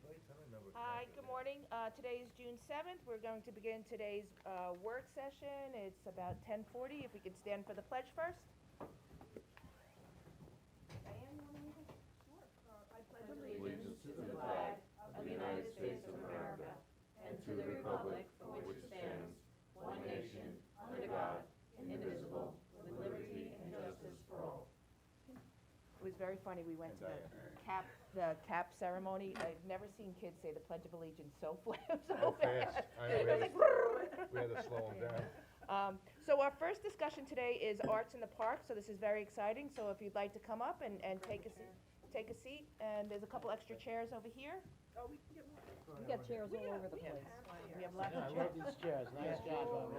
Hi, good morning. Today is June 7th. We're going to begin today's work session. It's about 10:40. If we could stand for the pledge first. Diane, you want to lead us? Sure. I pledge Allegiance to the flag of the United States of America and to the republic for which it stands, one nation, under God, indivisible, with liberty and justice for all. It was very funny. We went to the cap ceremony. I've never seen kids say the Pledge of Allegiance so fast. Fast. I know, It was like, we had to slow them down. So our first discussion today is arts in the park, so this is very exciting. So if you'd like to come up and take a seat, and there's a couple extra chairs over here. Oh, we can get more. We got chairs all over the place. We have lots Yeah, of I chairs. love these chairs, nice job on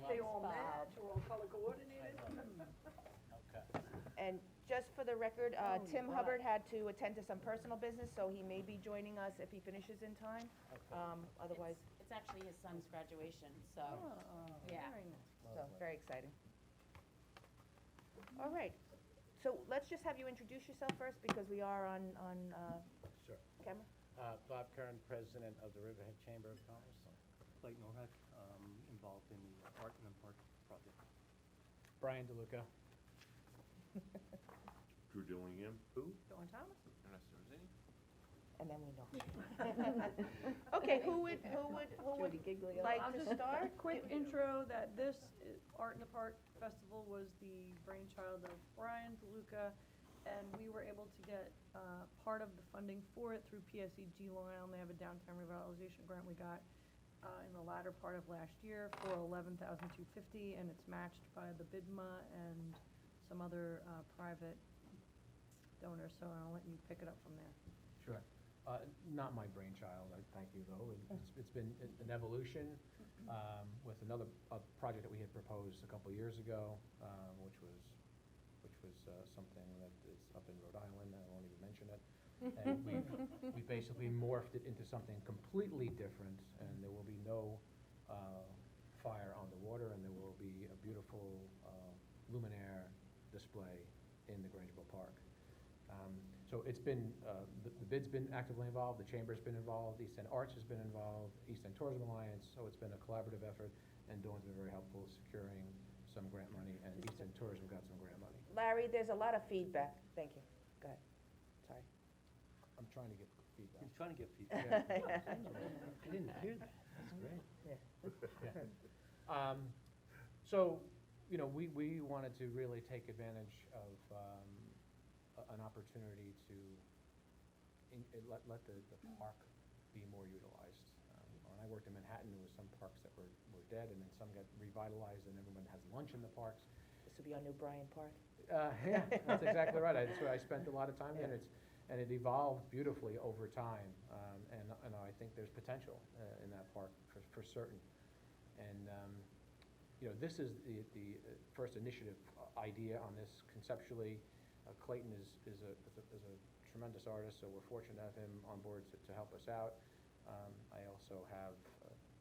They all match, we're all color coordinated. Okay. And just for the record, Tim Hubbard had to attend to some personal business, so he may be joining us if he finishes in time. Otherwise, It's actually his son's graduation, so, yeah. so very exciting. All right, so let's just have you introduce yourself first, because we are on Sure. camera. Bob Kern, President of the Riverhead Chamber of Commerce. Clayton O'Heck, involved in the Art in the Park project. Brian DeLuca. Drew Dillingham. Who? Dawn Thomas, Vanessa Rosini. and then we know. Okay, who would like I'll to just start? quick intro that this Art in the Park Festival was the brainchild of Brian DeLuca, and we were able to get part of the funding for it through PSEG Long Island. They have a downtown revitalization grant we got in the latter part of last year for $11,250, and it's matched by the BIDMA and some other private donors, so I'll let you pick it up from there. Sure. Not my brainchild, I thank you, though. It's been an evolution with another project that we had proposed a couple years ago, which was something that is up in Rhode Island. I won't even mention it. And we basically morphed it into something completely different, and there will be no fire on the water, and there will be a beautiful luminaire display in the Grangeville Park. So it's been, the bid's been actively involved, the Chamber's been involved, East End Arts has been involved, East End Tourism Alliance, so it's been a collaborative effort, and Dawn's been very helpful securing some grant money, and East End Tourism got some grant money. Larry, there's a lot of feedback. Thank you. Go ahead. Sorry. I'm trying to get feedback. He's trying to get feedback. I didn't hear that, that's great. So, you know, we wanted to really take advantage of an opportunity to let the park be more utilized. When I worked in Manhattan, there was some parks that were dead, and then some got revitalized, and everyone has lunch in the parks. This will be our new Bryant Park. Yeah, that's exactly right. That's where I spent a lot of time there, and it evolved beautifully over time. And I think there's potential in that park for certain. And you know, this is the first initiative idea on this conceptually. Clayton is a tremendous artist, so we're fortunate to have him on board to help us out. I also have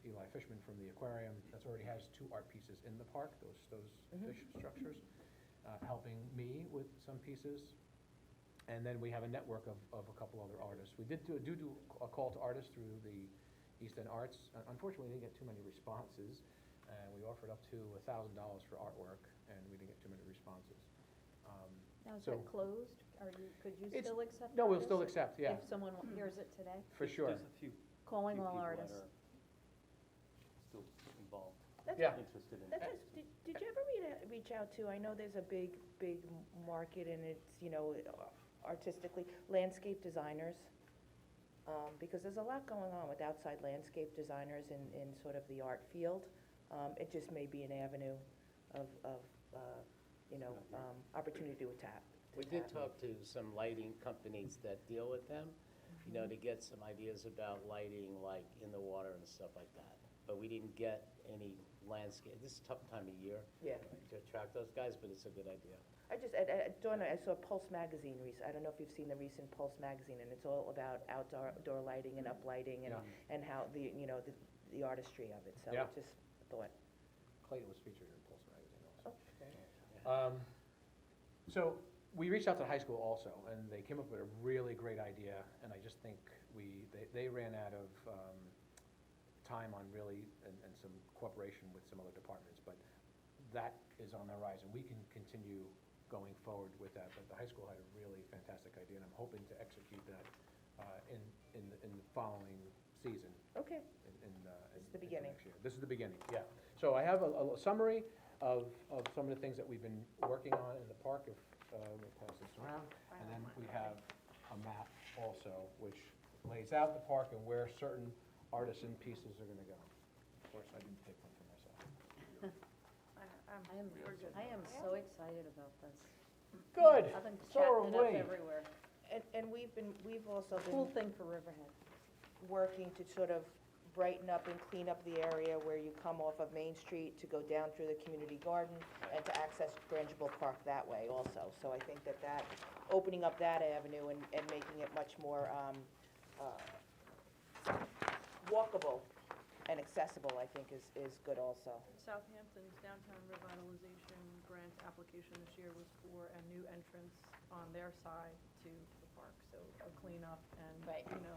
Eli Fishman from the aquarium that already has 2 art pieces in the park, those fish structures, helping me with some pieces. And then we have a network of a couple other artists. We do a call to artists through the East End Arts. Unfortunately, we didn't get too many responses. We offered up to $1,000 for artwork, and we didn't get too many responses. Now, is So- that closed? Could you It's- still accept? No, we'll artists still accept, yeah, If someone hears it today? for sure. There's a few Calling all people that artists. are still involved, Yeah. interested in. That's just, did you ever reach out to, I know there's a big market, and it's, you know, artistically, landscape designers? Because there's a lot going on with outside landscape designers in sort of the art field. It just may be an avenue of you know, opportunity to tap. We did talk to some lighting companies that deal with them, you know, to get some ideas about lighting, like in the water and stuff like that. But we didn't get any landscape, this is a tough time of year Yeah. to attract those guys, but it's a good idea. Dawn, I saw Pulse magazine I don't know if you've seen the recent Pulse magazine, and it's all about outdoor lighting and uplighting and how you know, the artistry of it, so Yeah. I just thought. Clayton was featured in Pulse magazine also. Okay. So, we reached out to the high school also, and they came up with a really great idea, and I just think they ran out of time on really, and some cooperation with some other departments, but that is on the horizon. We can continue going forward with that, but the high school had a really fantastic idea, and I'm hoping to execute that in the following season. Okay, This is the beginning. This is the beginning, yeah. So I have a summary of some of the things that we've been working on in the park, if, we'll pass this around. And then we have a map also, which lays out the park and where certain artisan pieces are gonna go. Of course, I didn't take one for myself. I am so excited about this. Good, I've been so are chatting it up we. everywhere. And we've also Cool been thing for Riverhead. working to sort of brighten up and clean up the area where you come off of Main Street to go down through the community garden and to access Grangeville Park that way also. So I think that opening up that avenue and making it much more walkable and accessible, I think is good also. Southampton's downtown revitalization grant application this year was for a new entrance on their side to the park, so a cleanup and, Right. you know,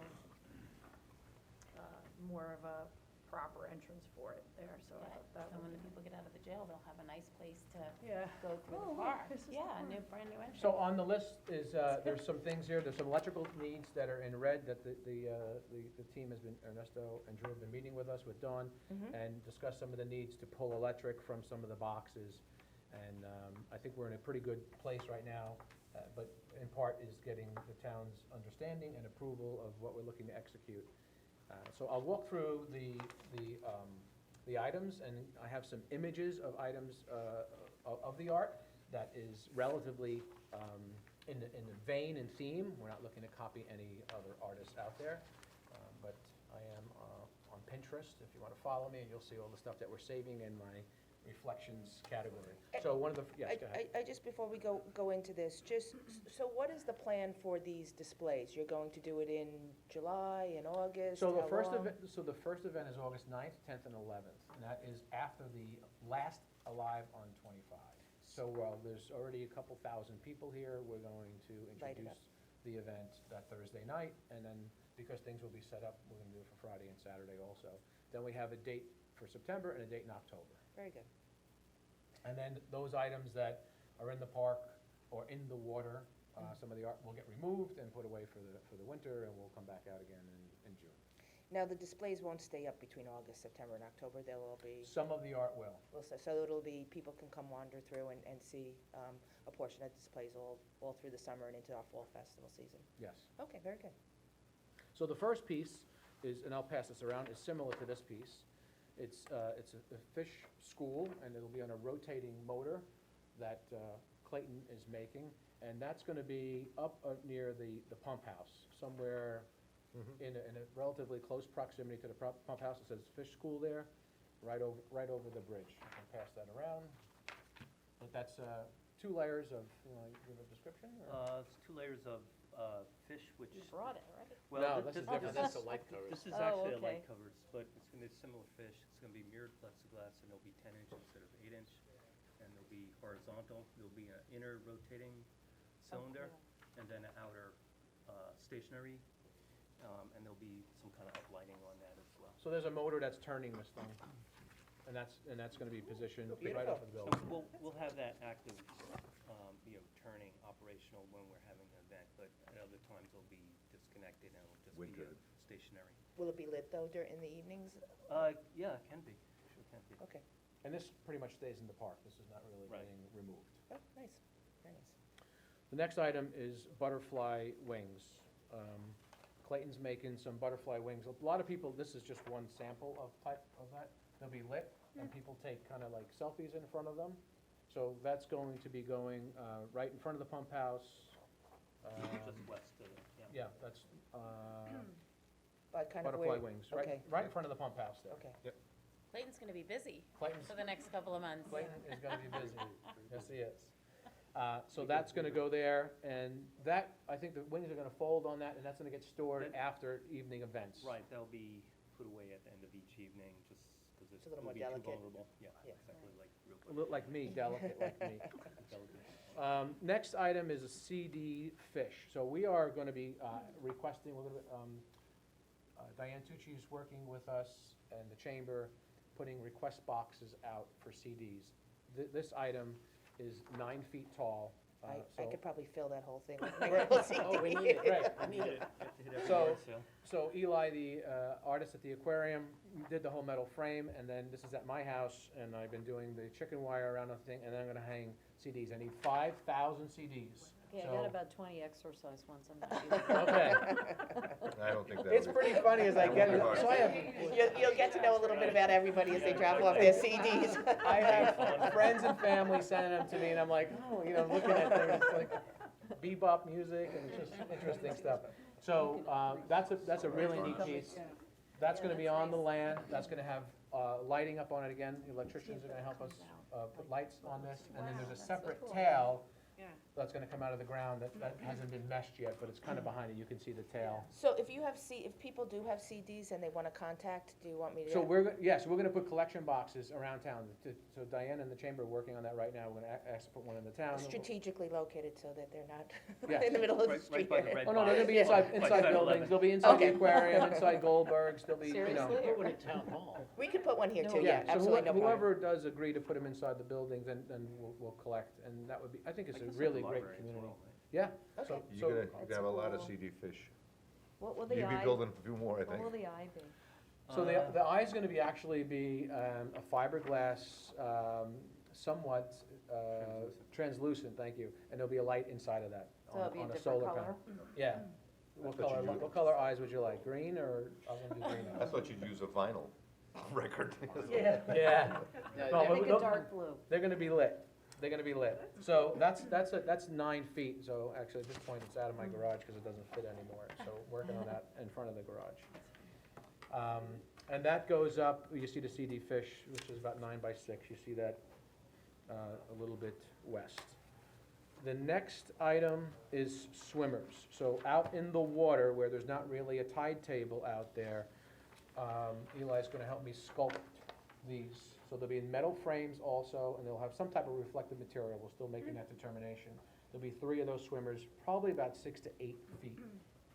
more of a proper entrance for it there, so I thought that So when would the people get out of the jail, they'll have a nice place to Yeah. go through Oh, the look, park. this is the Yeah, a park. new, brand new entrance. So on the list is, there's some things here, there's some electrical needs that are in red that the team has been, Ernesto and Drew have been meeting with us, with Dawn, and discuss some of the needs to pull electric from some of the boxes. And I think we're in a pretty good place right now, but in part is getting the town's understanding and approval of what we're looking to execute. So I'll walk through the items, and I have some images of items of the art that is relatively in the vein and theme. We're not looking to copy any other artists out there, but I am on Pinterest, if you want to follow me, and you'll see all the stuff that we're saving in my reflections category. So one of the, yes, go ahead. I just, before we go into this, so what is the plan for these displays? You're going to do it in July, in August, So the how first long? event is August 9th, 10th, and 11th, and that is after the last Alive on 25. So while there's already a couple thousand people here, we're going to Light it introduce the event that Thursday night, and then, because things will be set up, we're gonna do it for Friday and Saturday also. Then we have a date for September and a date in October. Very good. And then those items that are in the park or in the water, some of the art will get removed and put away for the winter, and we'll come back out again in June. Now, the displays won't stay up between August, September, and October, they'll all be, Some of the art will. so it'll be, people can come wander through and see a portion of displays all through the summer and into our fall festival season. Yes. Okay, very good. So the first piece is, and I'll pass this around, is similar to this piece. It's a fish school, and it'll be on a rotating motor that Clayton is making, and that's gonna be up near the pump house, somewhere in a relatively close proximity to the pump house. It says fish school there, right over the bridge. I can pass that around. But that's 2 layers of, you know, give a description, or? It's 2 layers of fish, which. You brought it, right? Well, No, thi- this is thi- different. That's the light covers. This is Oh, actually a okay. light covers, but it's gonna be similar fish. It's gonna be mirrored plexiglass, and it'll be 10-inch instead of 8-inch. And they'll be horizontal. There'll be an inner rotating cylinder, and then an outer stationary. And there'll be some kind of uplighting on that as well. So there's a motor that's turning this thing, and that's gonna be positioned right off of the So building. we'll have that active, turning operational when we're having an event, but at other times it'll be disconnected and it'll just be stationary. Will it be lit, though, in the evenings? Yeah, it can be, sure can be. Okay. And this pretty much stays in the park. This is not really Right. getting removed. Oh, nice, very nice. The next item is butterfly wings. Clayton's making some butterfly wings. A lot of people, this is just one sample of type of that. They'll be lit, and people take kind of like selfies in front of them. So that's going to be going right in front of the pump house. Just west of it, yeah. Yeah, that's But kind of butterfly where, wings, okay. right in front of the pump house there. Okay. Yep. Clayton's gonna be busy Clayton's for the next couple of months. Clayton is gonna be busy. Yes, he is. So that's gonna go there, and that, I think the wings are gonna fold on that, and that's gonna get stored That- after evening events. Right, they'll be put away at the end of each evening, just because It's a little more it'll be too delicate. vulnerable. Yeah, Yeah. exactly, like real A little like me, delicate like me. delicate. Next item is a CD fish. So we are gonna be requesting, we're gonna, Diane Tucci is working with us and the chamber, putting request boxes out for CDs. This item is 9 feet tall. I so- could probably fill that whole thing with my CD. Oh, we need it, Right. we need it. Have to hit every So- yard sale. So Eli, the artist at the aquarium, did the whole metal frame, and then this is at my house, and I've been doing the chicken wire around the thing, and then I'm gonna hang CDs. I need 5,000 CDs. Yeah, I So- got about 20 exercise ones, I'm not using. Okay. I don't think that. It's pretty funny as I get, so I have, You'll get to know a little bit about everybody as they drop off their CDs. I have friends and family sending them to me, and I'm like, oh, you know, looking at things, it's like bebop music, and it's just interesting stuff. So, that's a really neat piece. That's gonna be on the land, that's gonna have, lighting up on it again, the electricians are gonna help us, put lights on this, and then there's a separate tail that's gonna come out of the ground that hasn't been meshed yet, but it's kinda behind it, you can see the tail. So if if people do have CDs and they wanna contact, do you want me to? So yes, we're gonna put collection boxes around town. So Diane and the chamber are working on that right now. We're gonna ask to put one in the town. Strategically located so that they're not Yes. in the middle of the Right- street. right by the red Oh, no, they're gonna be Yeah. inside Like buildings. 7-Eleven. They'll be inside the Okay. aquarium, inside Goldberg's, they'll be, you know. Seriously? Put one at town hall. We could put one here too, No. yeah, So absolutely, no problem. whoever does agree to put them inside the buildings, then we'll collect, and that would be, I think it's I a guess at really the great library as community. well, right? Yeah, Okay. so, You're gonna have a lot of cool. CD fish. What will the You'll be eye, building a few more, I what think. will the eye be? so the eye's gonna be actually be, a fiberglass, somewhat, translucent, thank you, and there'll be a light inside of that, So it'll be a on a different solar color? panel. Yeah. What thought color, you used- what color eyes would you like, green, or, I was gonna do green. I thought you'd use a vinyl record. Yeah. No, No, I but think no- a dark blue. They're gonna be lit, they're gonna be lit. So that's 9 feet, so actually at this point, it's out of my garage because it doesn't fit anymore, so working on that in front of the garage. And that goes up, you see the CD fish, which is about 9 by 6, you see that a little bit west. The next item is swimmers. So out in the water, where there's not really a tide table out there, Eli's gonna help me sculpt these. So they'll be in metal frames also, and they'll have some type of reflective material, we're still making that determination. There'll be 3 of those swimmers, probably about 6 to 8 feet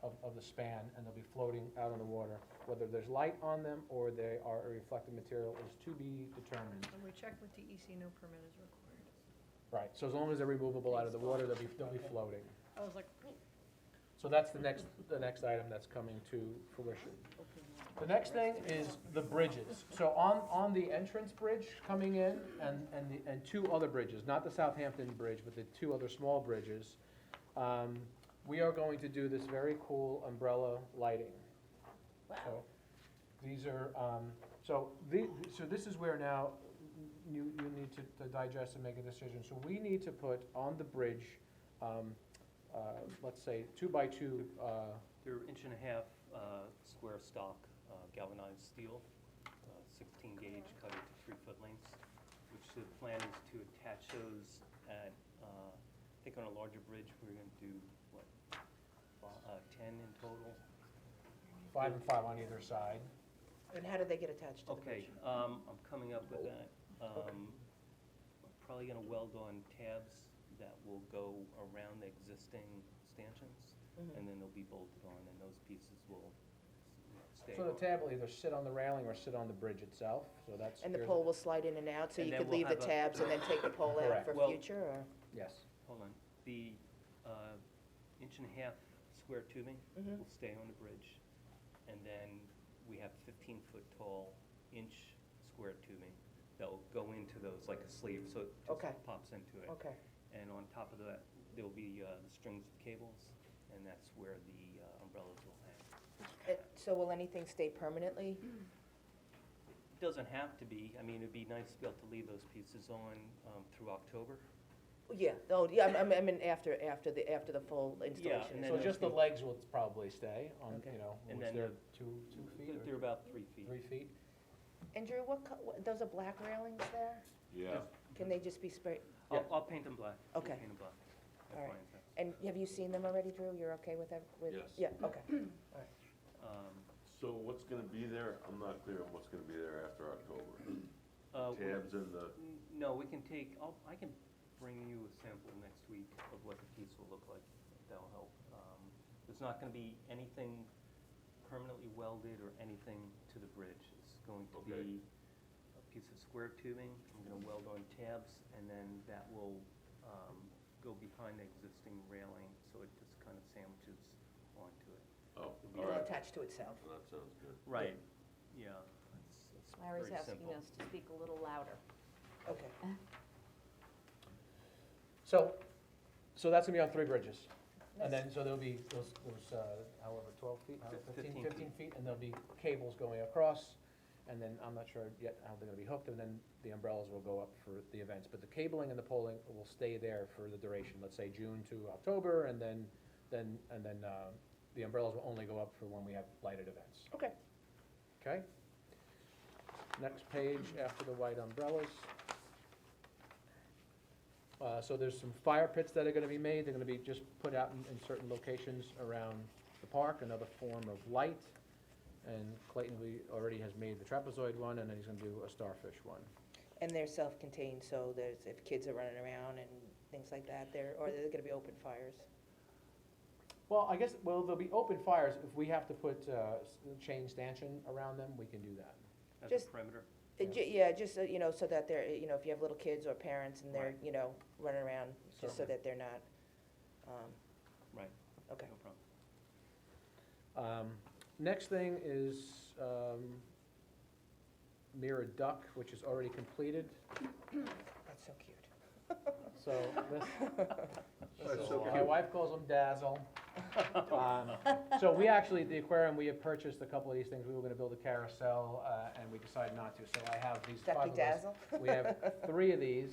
of the span, and they'll be floating out on the water. Whether there's light on them or they are a reflective material is to be determined. And we checked with DEC, no permit is required. Right, so as long as they're removable out of the water, they'll be floating. I was like, So that's the next item that's coming to fruition. The next thing is the bridges. So on the entrance bridge coming in and 2 other bridges, not the Southampton Bridge, but the 2 other small bridges, we are going to do this very cool umbrella lighting. So these are, so this is where now you need to digest and make a decision. So we need to put on the bridge, let's say 2 by 2, They're 1.5 square stock galvanized steel, 16 gauge cut into 3-foot lengths, which the plan is to attach those at, I think on a larger bridge, we're gonna do, 10 in total? 5 and 5 on either side. And how do they get attached to the Okay, bridge? I'm coming up with that. I'm probably gonna weld on tabs that will go around the existing stanchions, Mhm. and then they'll be bolted on, and those pieces will, stay So the on. tab will either sit on the railing or sit on the bridge itself, so that's. And the here's- pole will slide in and out, so And you then could we'll leave the have a- tabs and then take the pole out Correct. for Well- future, or? Yes, Hold on. The 1.5 square tubing Mhm. will stay on the bridge, and then we have 15-foot tall inch square tubing that will go into those like a sleeve, so it Okay. just pops into it. Okay, And on top of that, there'll be the strings of cables, and that's where the umbrellas will hang. So will anything stay permanently? It doesn't have to be. I mean, it'd be nice to be able to leave those pieces on through October. Yeah, oh, yeah, I mean, after the full installation. and is so then just the legs will probably stay on, Okay. you know, And was then there the- 2 feet They're or about 3 feet. 3 feet? And Drew, those are black railings there? Yeah. Can they just be sprayed? Yeah. I'll paint them black. I'll Okay. Paint them black. That's All right. fine, so. And have you seen them already, Drew? You're okay with that? Yes. Yeah, okay. So what's gonna be there? I'm not clear on what's gonna be there after October. Uh, Tabs and the, No, we can take, I can bring you a sample next week of what the piece will look like. That'll help. There's not gonna be anything permanently welded or anything to the bridge. It's going to Okay. be a piece of square tubing. I'm gonna weld on tabs, and then that will go behind the existing railing, so it just kind of sandwiches onto it. Oh, It'll all right. attach to itself. Well, that sounds good. Right, yeah. It's Larry's very asking simple. us to speak a little louder. Okay. So that's gonna be on 3 bridges. And then, so there'll be those, however, 12 feet, however, 15 15 feet, and there'll be cables going across. And then, I'm not sure yet how they're gonna be hooked, and then the umbrellas will go up for the events. But the cabling and the poling will stay there for the duration, let's say June to October, and then the umbrellas will only go up for when we have lighted events. Okay. Okay? Next page after the white umbrellas. So there's some fire pits that are gonna be made, they're gonna be just put out in certain locations around the park, another form of light. And Clayton already has made the trapezoid one, and then he's gonna do a starfish one. And they're self-contained, so there's, if kids are running around and things like that, or they're gonna be open fires? Well, there'll be open fires, if we have to put, chain stanchion around them, we can do that. As Just- a perimeter. Yeah, just, so that they're, if you have little kids or parents and they're, Right. Running around, just so Certainly. that they're not, Right, okay. no problem. Next thing is, mirrored duck, which is already completed, That's so cute. so this. That's so My cute. wife calls them Dazzle. So we actually, the aquarium, we have purchased a couple of these things. We were gonna build a carousel, and we decided not to, so I have these Ducky 5 of us. Dazzle? We have 3 of these.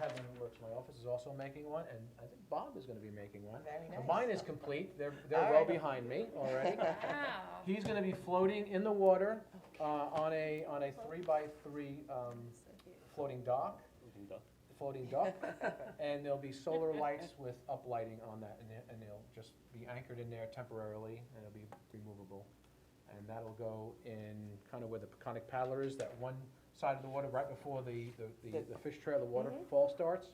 Heaven Works, my office, is also making one, and I think Bob is gonna be making one. Very So nice. mine is complete. They're All well right. behind me already. Wow. He's gonna be floating in the water, on a 3x3, floating dock. Floating duck, and there'll be solar lights with uplighting on that, and they'll just be anchored in there temporarily, and it'll be removable. And that'll go in kind of where the Peconic Paddler is, that one side of the water, right before the fish trail, the waterfall starts.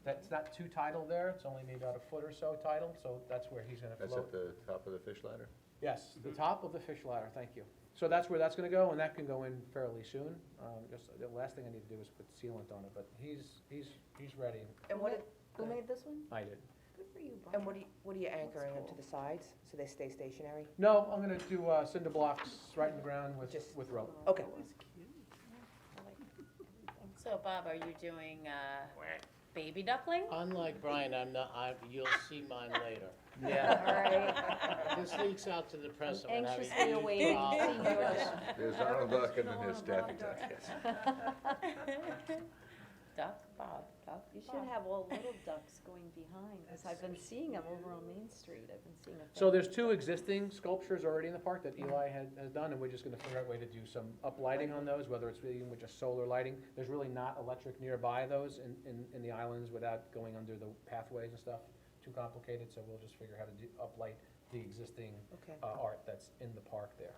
That's not too tidal there, it's only maybe about a foot or so tidal, so that's where he's gonna That's float. at the top of the fish ladder? Yes, the top of the fish ladder, thank you. So that's where that's gonna go, and that can go in fairly soon. Just, the last thing I need to do is put sealant on it, but he's ready. And what, Who made this one? I did. Good for you, Brian. and what are you anchoring them to the sides, so they stay stationary? No, I'm gonna do cinder blocks right in the ground Just- with rope. Okay. So Bob, are you doing, baby duckling? Unlike Brian, you'll see mine later. Yeah. All right. This leaks out to the press, I'm having Anxiously big awaiting to see problems. yours. There's Donald Duck and then there's Daffy Duck, yes. Duck, Bob, duck, You should Bob. have all little ducks going behind, because I've been seeing them over on Main Street, I've been seeing a. So there's 2 existing sculptures already in the park that Eli has done, and we're just gonna figure out a way to do some uplighting on those, whether it's even with just solar lighting. There's really not electric nearby those in the islands without going under the pathways and stuff. Too complicated, so we'll just figure how to uplight the existing Okay. art that's in the park there.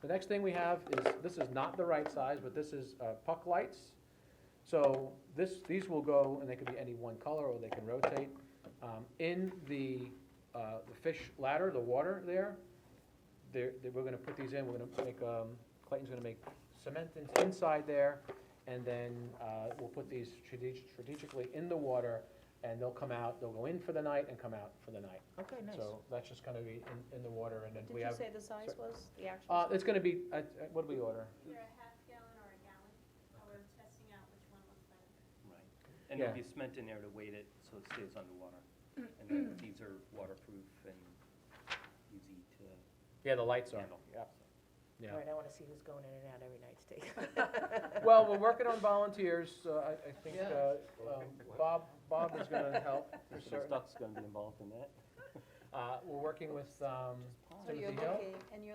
The next thing we have this is not the right size, but this is puck lights. So these will go, and they can be any one color, or they can rotate. In the fish ladder, the water there, we're gonna put these in, we're gonna make, Clayton's gonna make cement inside there, and then we'll put these strategically in the water, and they'll come out, they'll go in for the night and come out for the night. Okay, nice. So that's just gonna be in the water, and then Did we you have. say the size was, the actual? It's gonna be, what do we order? Either a half gallon or a gallon. We're testing out which one looks better. Right. And Yeah. there'll be cement in there to weight it so it stays underwater. And then these are waterproof and easy to Yeah, the lights are, handle. yeah. Yeah. All right, I wanna see who's going in and out every night, Steve. Well, we're working on volunteers, I think, Yeah. Bob is gonna help for Mr. certain. Stuck's gonna be involved in that. We're working with, So Timothy you're Hill.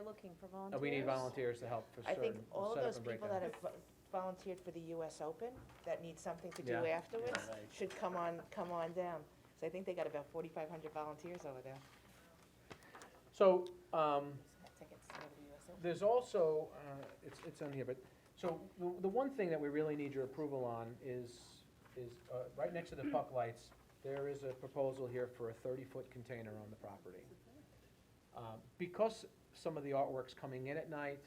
looking for volunteers? We need volunteers to help for I certain, think all of setup those and people breakdown. that have volunteered for the US Open, that need something to do Yeah. afterwards, Yeah, right. should come on down. So I think they got about 4,500 volunteers over there. So, Tickets to go to the US Open. there's also, it's on here, but, so the one thing that we really need your approval on is is, right next to the puck lights, there is a proposal here for a 30-foot container on the property. Because some of the artwork's coming in at night,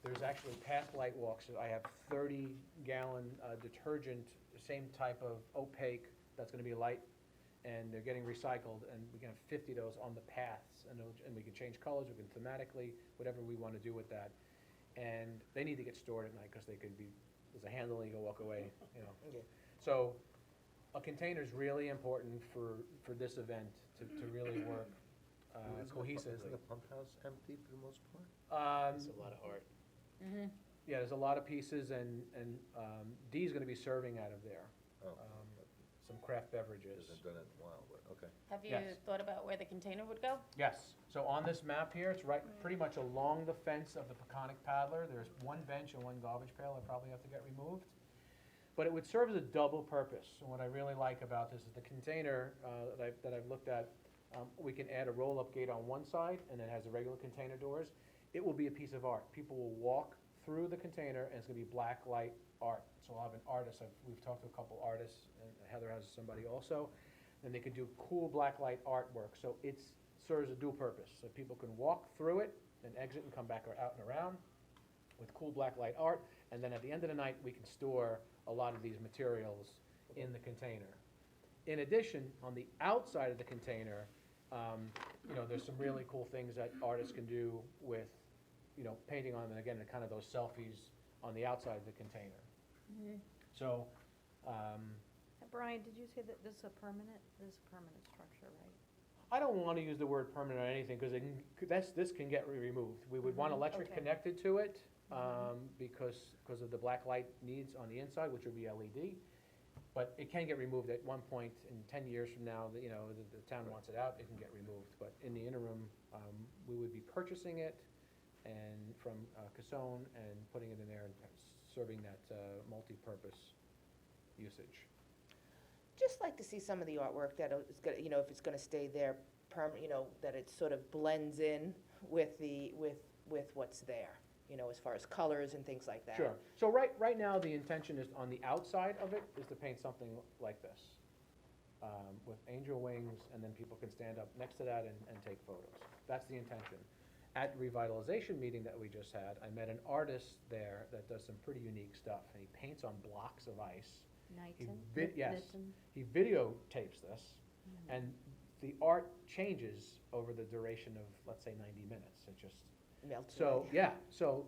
there's actually path light walks. I have 30-gallon detergent, same type of opaque, that's gonna be light, and they're getting recycled, and we can have 50 of those on the paths, and we can change colors, we can thematically, whatever we wanna do with that. And they need to get stored at night, because they could be, there's a handle, and you can walk away, you know. Yeah. So, a container's really important for this event, to really work cohesive. Isn't the pump house empty for the most part? It's a lot of art. Yeah, there's a lot of pieces, and Dee's gonna be serving out of there, Oh, some craft beverages. hasn't done it in a while, but, okay. Have you Yes. thought about where the container would go? Yes, so on this map here, it's right, pretty much along the fence of the Peconic Paddler. There's one bench and one garbage pail that probably have to get removed. But it would serve as a double purpose, and what I really like about this is the container that I've looked at, we can add a roll-up gate on one side, and it has the regular container doors. It will be a piece of art. People will walk through the container, and it's gonna be black light art. So I'll have an artist, we've talked to a couple artists, and Heather has somebody also, and they could do cool black light artwork. So it serves a dual purpose, so people can walk through it and exit and come back out and around with cool black light art, and then at the end of the night, we can store a lot of these materials in the container. In addition, on the outside of the container, you know, there's some really cool things that artists can do with, you know, painting on, and again, the kind of those selfies on the outside of the container. So, Brian, did you say that this is a permanent structure, right? I don't wanna use the word permanent or anything, cause this can get removed. We would want electric Okay. connected to it, because of the black light needs on the inside, which would be LED. But it can get removed at one point in 10 years from now, you know, the town wants it out, it can get removed. But in the interim, we would be purchasing it and from Casone and putting it in there and serving that multi-purpose usage. Just like to see some of the artwork that is gonna, you know, if it's gonna stay there you know, that it sort of blends in with with what's there, you know, as far as colors and things like that. Sure. So right now, the intention is on the outside of it is to paint something like this, with angel wings, and then people can stand up next to that and take photos. That's the intention. At the revitalization meeting that we just had, I met an artist there that does some pretty unique stuff, and he paints on blocks of ice. Yes, he videotapes this, and the art changes over the duration of, let's say, 90 minutes. It just, Melts so, away. yeah, so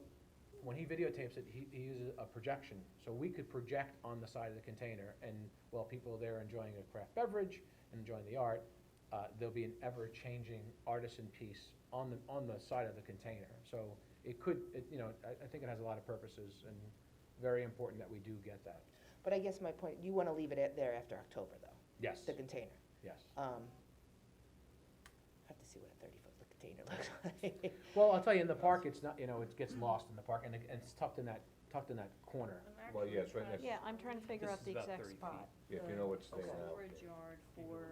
when he videotapes it, he uses a projection. So we could project on the side of the container, and while people are there enjoying a craft beverage and enjoying the art, there'll be an ever-changing artisan piece on the side of the container. So it could, you know, I think it has a lot of purposes, and very important that we do get that. But I guess my point, you wanna leave it there after October, though, Yes, the container. yes. Have to see what a 30-foot container looks like. Well, I'll tell you, in the park, it's not, you know, it gets lost in the park, and it's tucked in that corner. Well, yeah, it's right next, Yeah, I'm trying to figure This out the is about exact 30 spot. if you know what's there The now. storage yard for,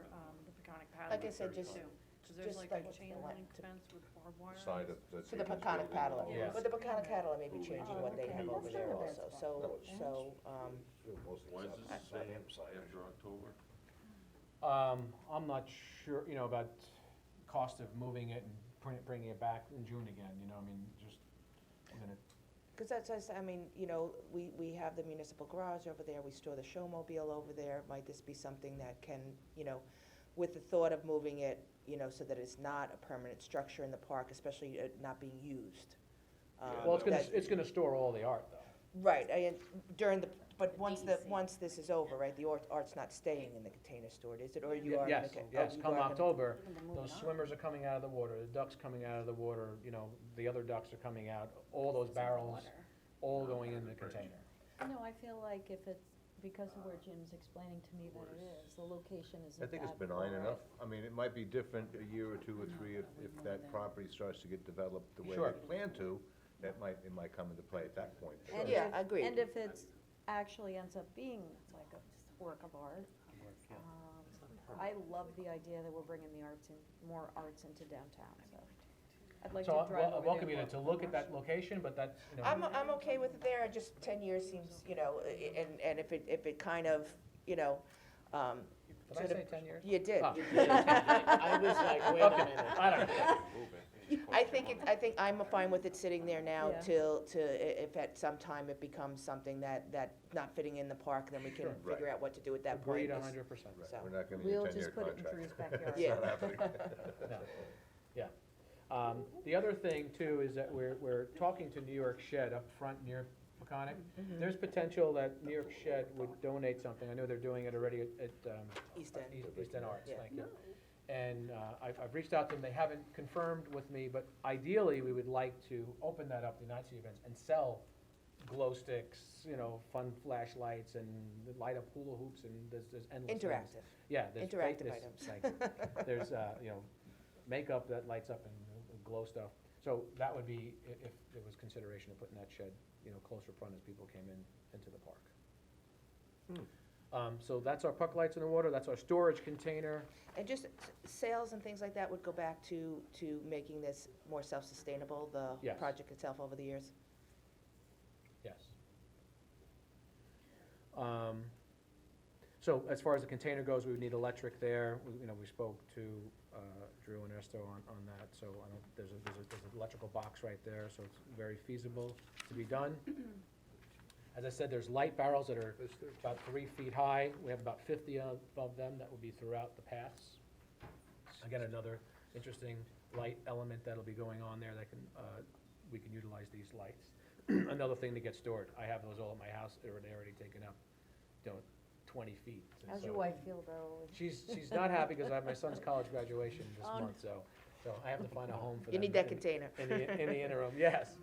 the Peconic Like I Paddler said, just, too. Cause there's just like like a what's chain the one link to- fence with barbed wire. Side of the. for the children's Peconic building. Paddler. Yes. But the Peconic Paddler may be changing what they okay. have over there That's also, not a bad so, Mostly Why is south. this saying after October? I'm not sure, you know, about cost of moving it and bringing it back in June again, you know, I mean, just, we're gonna, because I mean, you know, we have the municipal garage over there, we store the showmobile over there. Might this be something that can, you know, with the thought of moving it, you know, so that it's not a permanent structure in the park, especially not being used. well, that- it's gonna store all the art, though. Right, during but once DEC. this is over, right, the art's not staying in the container stored, is it, or you are? Yes, okay. Oh, yes, you come are gonna- October, Even to move those it on. swimmers are coming out of the water, the ducks coming out of the water, you know, the other ducks are coming out, all those barrels, all going in the container. No, I feel like if it's, because of where Jim's explaining to me that it is, the location isn't I think it's that benign far. enough. I mean, it might be different a year or two or three if that property starts to get developed the way Sure. they plan to. It might come into play at that point. And Yeah, if- agreed. And if it's actually ends up being like a work of art, I love the idea that we're bringing the arts in, more arts into downtown, so. I'd like So, to I- drive well, I over welcome there you and to walk look the at that marsh. location, but that's, you know. I'm okay with it there, just 10 years seems, you know, and if it kind of, you know, Did I sort of- say 10 years? You did. Oh. I was like, wait a Okay, minute. I don't know. I think I'm fine with it sitting there now Yeah. if at some time it becomes something that not fitting in the park, then we can Sure. figure out what to do at that point. Agreed is- 100%. So- We're not gonna need a We'll 10-year just put it in contract. Drew's backyard. Yeah. It's not happening. No. Yeah. The other thing too is that we're talking to New York Shed up front near Peconic. Mhm. There's potential that New York Shed would donate something. I know they're doing it already at East End. East End Arts, Yeah. thank you. And I've reached out to them, they haven't confirmed with me, but ideally, we would like to open that up to night sea events and sell glow sticks, you know, fun flashlights and light up hula hoops, and there's endless things. Interactive. Yeah, there's. Interactive there's- items. thank you. There's, you know, makeup that lights up and glow stuff. So that would be, if there was consideration of putting that shed, you know, closer front as people came into the park. So that's our puck lights in the water, that's our storage container. And just sales and things like that would go back to making this more self-sustainable, the Yes. project itself over the years? Yes. So as far as the container goes, we would need electric there. You know, we spoke to Drew and Ernesto on that, so I don't, there's an electrical box right there, so it's very feasible to be done. As I said, there's light barrels that are about 3 feet high. We have about 50 of them that will be throughout the paths. Again, another interesting light element that'll be going on there that can, we can utilize these lights. Another thing to get stored, I have those all at my house, they're already taken up, you know, 20 feet. And How's so- your wife feel though? She's not happy because I have my son's college graduation this Oh, no. month, so I have to find a home for them. You need that in- container. In the interim, yes.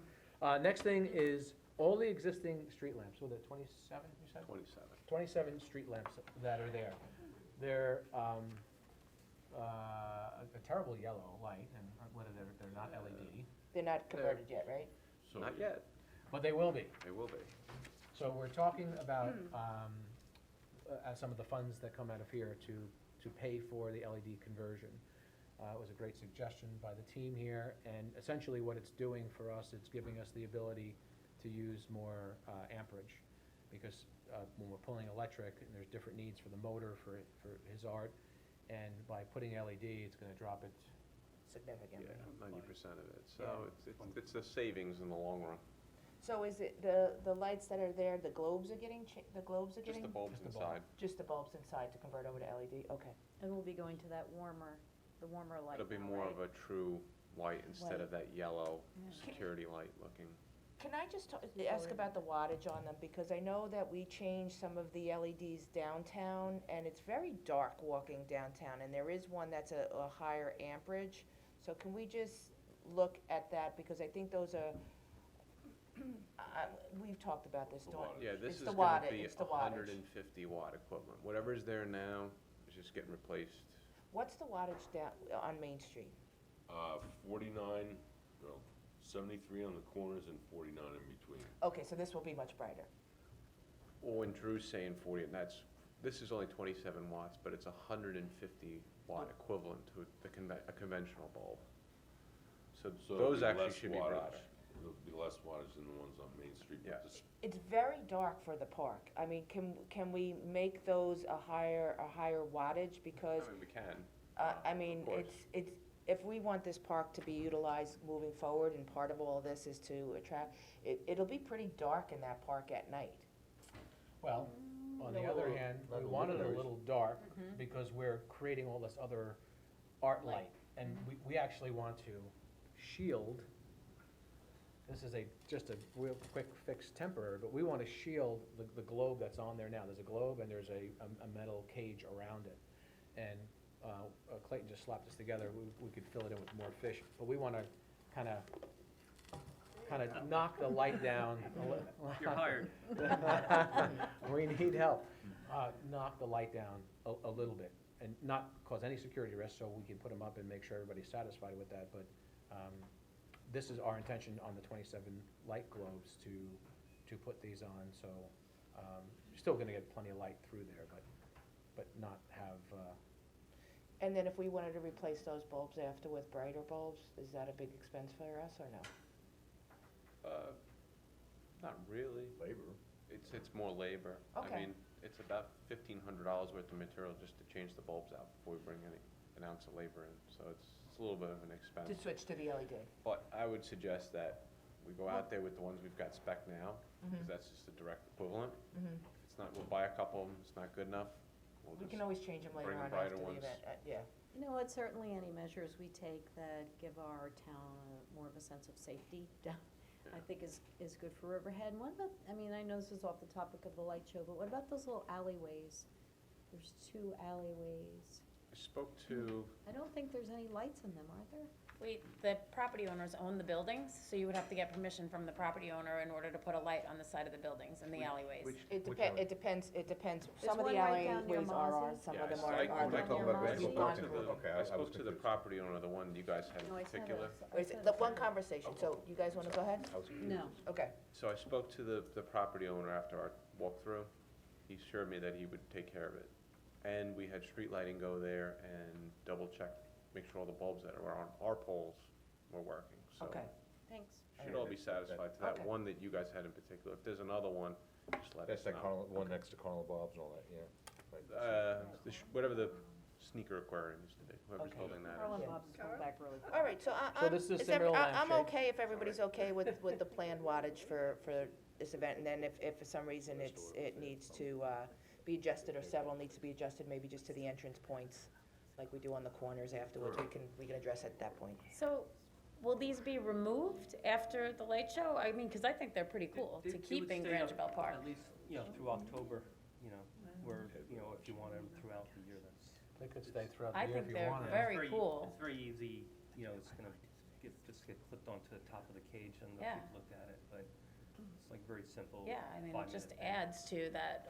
Next thing is all the existing street lamps, what are there, 27, you said? 27. 27 street lamps that are there. They're a terrible yellow light, and whether they're not LED, They're not converted yet, right? Not yet. but they will be. They will be. So we're talking about some of the funds that come out of here to pay for the LED conversion. It was a great suggestion by the team here, and essentially what it's doing for us, it's giving us the ability to use more amperage, because when we're pulling electric, and there's different needs for the motor, for his art, and by putting LED, it's gonna drop it. Significant. Yeah, 90% of it. So Yeah. it's a savings in the long run. So is it the lights that are there, the globes are getting, the globes are Just getting? the bulbs Just the bulb. inside. Just the bulbs inside to convert over to LED, okay. And we'll be going to that the warmer light It'll be now, more right? of a true light instead Light. of that yellow Yeah. security light looking. Can I just ask about the wattage on them, because I know that we changed some of the LEDs downtown, and it's very dark walking downtown, and there is one that's a higher amperage. So can we just look at that, because I think those are, we've talked about this, Dawn. Yeah, this It's is the gonna wattage, be it's the wattage. 150 watt equivalent. Whatever's there now is just getting replaced. What's the wattage down, on Main Street? 49, no, 73 on the corners and 49 in between. Okay, so this will be much brighter. Well, when Drew's saying 40, and this is only 27 watts, but it's 150 watt equivalent to a conventional bulb. So So those it'll be actually less should be wattage. brighter. It'll be less wattage than the ones on Main Street. but Yeah. this- It's very dark for the park. I mean, can we make those a higher wattage, because I mean, we can. I mean, Of course. if we want this park to be utilized moving forward, and part of all this is to attract, it'll be pretty dark in that park at night. Well, on the No, other well, hand, not we the wanted it a luminaries. little dark, because we're creating all this other art light. And we actually want to shield, this is just a real quick fix temporary, but we want to shield the globe that's on there now. There's a globe and there's a metal cage around it. And Clayton just slapped this together, we could fill it in with more fish, but we want to kind of knock the light down. You're hired. We need help. Knock the light down a little bit, and not cause any security risk, so we can put them up and make sure everybody's satisfied with that, but this is our intention on the 27 light globes to put these on, so you're still gonna get plenty of light through there, but not have, And then if we wanted to replace those bulbs after with brighter bulbs, is that a big expense for us or no? Not really. Labor. It's more labor. Okay. I mean, it's about $1,500 worth of material just to change the bulbs out before we bring an ounce of labor in, so it's a little bit of an expense. To switch to the LED? But I would suggest that we go out there with the ones we've got spec now, Mhm. because that's just the direct equivalent. Mhm. If it's not, we'll buy a couple of them, it's not good enough, we'll We just, can always change them later bring the on after brighter the ones. event, yeah. You know what, certainly any measures we take that give our town more of a sense of safety, I think is good for Riverhead. And what about, I mean, I know this is off the topic of the light show, but what about those little alleyways? There's 2 alleyways. I spoke to, I don't think there's any lights in them, are there? Wait, the property owners own the buildings, so you would have to get permission from the property owner in order to put a light on the side of the buildings and the alleyways. It depends, Some of one the right down near alleyways are ours, Maz's? some yeah, of them I are. spoke- are I the- talking about You've Maz's? gone to through. the, Okay, I I was spoke to the confused. property owner, the one you guys had No, I in said particular. Wait, the one conversation, so you guys wanna go ahead? I was confused. No. Okay. So I spoke to the property owner after our walkthrough. He assured me that he would take care of it. And we had street lighting go there and double check, make sure all the bulbs that are on our poles were working, so. Okay. Thanks. Should all be satisfied to that Okay. one that you guys had in particular. If there's another one, just let us That's that know. one next to Carl Bob's and all that, yeah. Right. Whatever the sneaker aquarium used to be, whoever's Okay. building that. Carl and Yeah. Bob's is going back really far. All right, so So this is a similar I'm lampshade. okay if everybody's okay with the planned wattage for this event, and then if for some reason it needs to, be adjusted, or several needs to be adjusted, maybe just to the entrance points, like we do on the corners afterwards, we can address at that point. So, will these be removed after the light show? I mean, cause I think they're pretty cool They- to they keep would in stay up Grangeville Park. At least, through October, where, if you want them throughout the year, that's. They could stay throughout I the year think if you they're wanted. very cool. It's very easy, it's gonna just get clipped onto the top of the cage and Yeah. they'll look at it, but it's like very simple. Yeah, I mean, it just 5-minute thing. adds to that,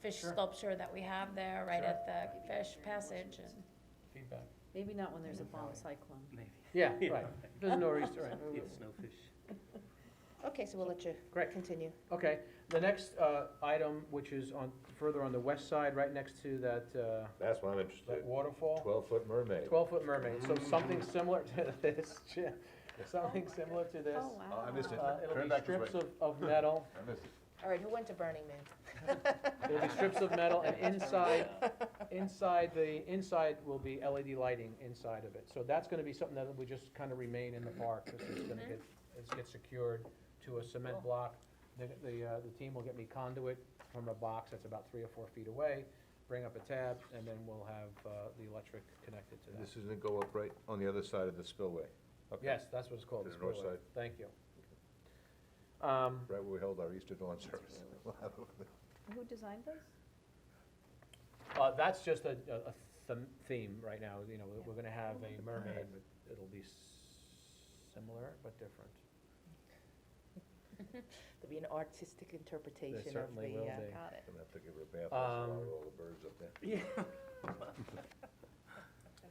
fish Sure. sculpture that we have there, right Sure. at the fish passage, and Feedback. Maybe not when there's a bomb cyclone. Maybe. Yeah, right. There's a nor'easter, right. Yeah, snowfish. Okay, so we'll let you Great. continue. Okay, the next item, which is further on the west side, right next to that That's what I'm interested that in. waterfall. 12-foot mermaid. 12-foot mermaid, so something similar to this, Jim. Something similar to this. Oh, wow. I missed it. It'll Turn be back this strips way. of metal, I missed it. All right, who went to Burning Man? it'll be strips of metal, and inside will be LED lighting inside of it. So that's gonna be something that will just kind of remain in the park, this is gonna get secured to a cement block. The team will get me conduit from a box that's about 3 or 4 feet away, bring up a tab, and then we'll have the electric connected to that. This is gonna go up right on the other side of the spillway. Okay. Yes, that's what it's called. To the the north spillway. side. Thank you. Right where we held our Easter dawn service. We'll have it over there. Who designed this? That's just a theme right now, we're gonna have a mermaid, but it'll be similar but different. There'll be an artistic interpretation of the. certainly will be. Got it. Gonna have to give her a bath also, Um, all the birds up there.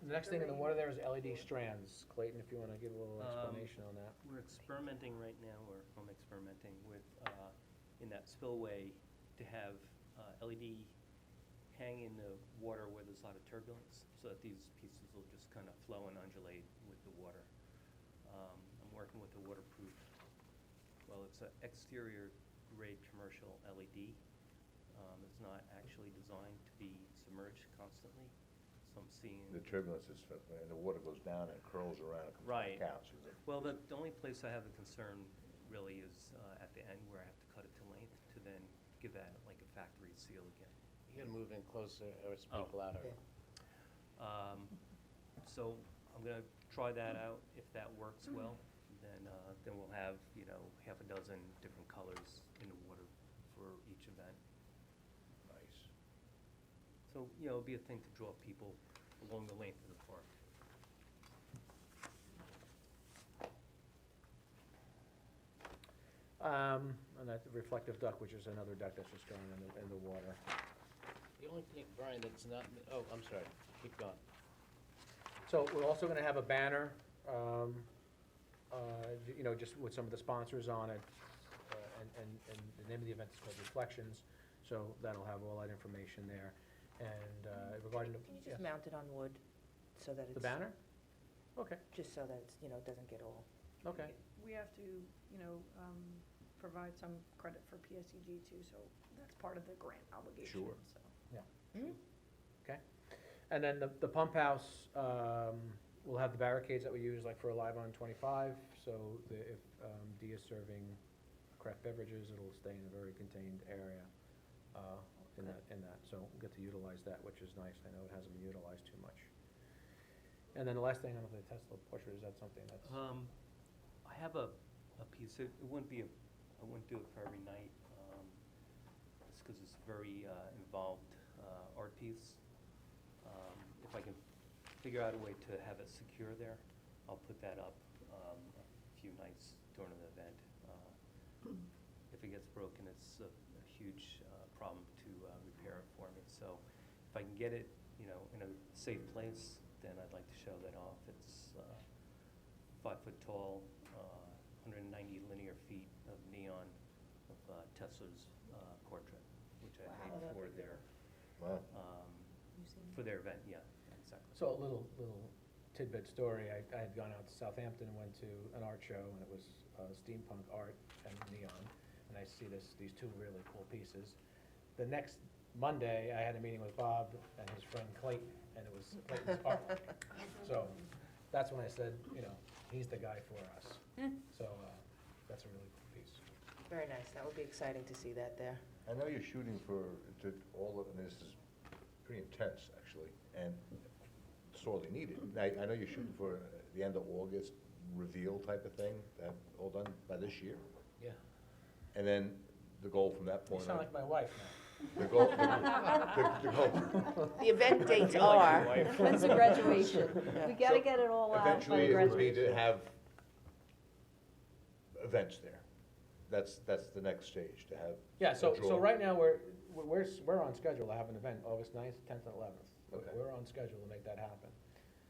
The next thing in the water there is LED strands. Clayton, if you wanna give a little explanation on that. We're experimenting right now, or I'm experimenting with, in that spillway, to have LED hang in the water where there's a lot of turbulence, so that these pieces will just kind of flow and undulate with the water. I'm working with a waterproof, well, it's an exterior grade commercial LED. It's not actually designed to be submerged constantly, so I'm seeing. The turbulence is, and the water goes down and curls around and comes Right. back out. So Well, the only place I have a concern really is at the end where I have to cut it to length to then give that like a factory seal again. You gotta move in closer or speak Oh. louder. So I'm gonna try that out. If that works well, then we'll have, half a dozen different colors in the water for each event. nice. So, it'll be a thing to draw people along the length of the park. And that reflective duck, which is another duck that's just going in the water. The only thing, Brian, that's not, I'm sorry, keep going. So we're also gonna have a banner, just with some of the sponsors on it, and the name of the event is called Reflections, so that'll have all that information there. And regarding the. Can you just yes. mount it on wood? so that it's. The banner? Okay, Just so that it's, you know, doesn't get all. okay. We have to, provide some credit for PSEG too, so that's part of the grant obligation, Sure. so. And then the pump house, will have the barricades that we use like for Alive on 25, so if Dee is serving craft beverages, it'll stay in a very contained area in that, so we'll get to utilize that, which is nice. I know it hasn't been utilized too much. And then the last thing, I don't know if the Tesla pusher, is that something that's? I have a piece, I wouldn't do it for every night, just because it's very involved art piece. If I can figure out a way to have it secure there, I'll put that up a few nights during the event. If it gets broken, it's a huge problem to repair it for me. So if I can get it, in a safe place, then I'd like to show that off. It's 5 foot tall, 190 linear feet of neon of Tesla's portrait, which I made for their, Wow. for their event, yeah, exactly. So a little tidbit story, I had gone out to Southampton and went to an art show, and it was steampunk art and neon, and I see these two really cool pieces. The next Monday, I had a meeting with Bob and his friend Clayton, and it was Clayton's artwork. So that's when I said, he's the guy for us. So that's a really cool piece. Very nice, that would be exciting to see that there. I know you're shooting and this is pretty intense, actually, and sorely needed. I know you're shooting for the end of August reveal type of thing, that all done by this year? Yeah. And then the goal from that You point sound on. like my wife now. The goal. The event dates are. When's the graduation? We gotta get it all out by Eventually, the it would be graduation. to have events there. That's the next stage, to have. Yeah, a so draw. right now, we're on schedule to have an event August 9th, 10th, and 11th. Okay. We're on schedule to make that happen.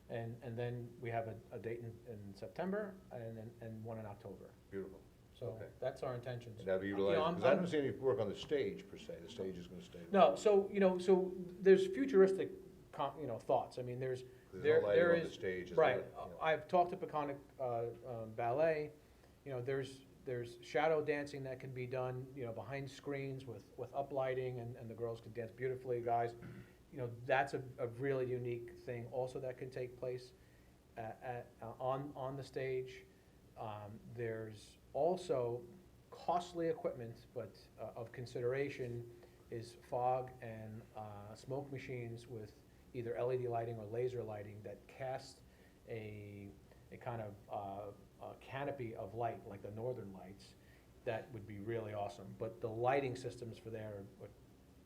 And then we have a date in September and one in October. Beautiful. So Okay. that's our intentions. And that'll be You utilized, know, I'm- because I I'm- don't see any work on the stage per se, the stage is gonna stay. No, so there's futuristic, thoughts. I mean, There's there no lighting on the is- stage. is right. there? I've talked to Peconic Ballet, there's shadow dancing that can be done, behind screens with uplighting, and the girls can dance beautifully, guys. That's a really unique thing also that can take place on the stage. There's also costly equipment, but of consideration is fog and smoke machines with either LED lighting or laser lighting that cast a kind of canopy of light, like the northern lights. That would be really awesome, but the lighting systems for there are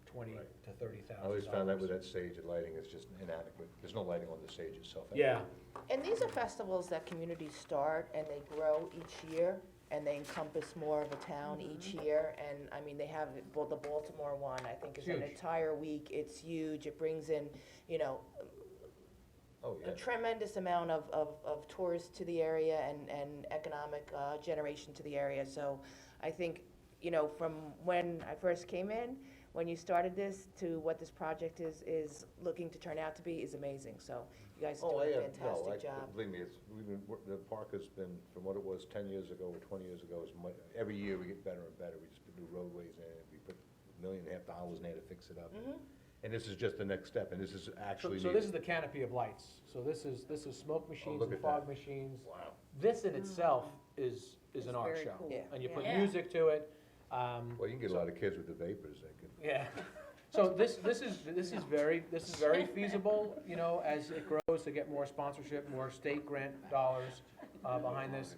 $20,000 to $30,000. I always found that with that stage, the lighting is just inadequate. There's no lighting on the stage itself. Yeah, And these are festivals that communities start and they grow each year, and they encompass more of a town each year. And, I mean, they have, the Baltimore one, I think, is an Huge. entire week. It's huge. It brings in, Oh, yeah. a tremendous amount of tourists to the area and economic generation to the area. So I think, from when I first came in, when you started this, to what this project is looking to turn out to be is amazing. So you guys are doing a fantastic job. Believe me, the park has been, from what it was 10 years ago or 20 years ago, every year we get better and better. We just put new roadways in, we put $1.5 million in there to fix it up. And this is just the next step, and this is actually so needed. this is the canopy of lights. So this is smoke machines look and at fog that. machines. Wow. This in itself is It's an art very show. cool. Yeah. And you put Yeah. music to it. Well, you can get a lot of kids with the vapors, they could. Yeah. So this is very feasible, as it grows to get more sponsorship, more state grant dollars behind this.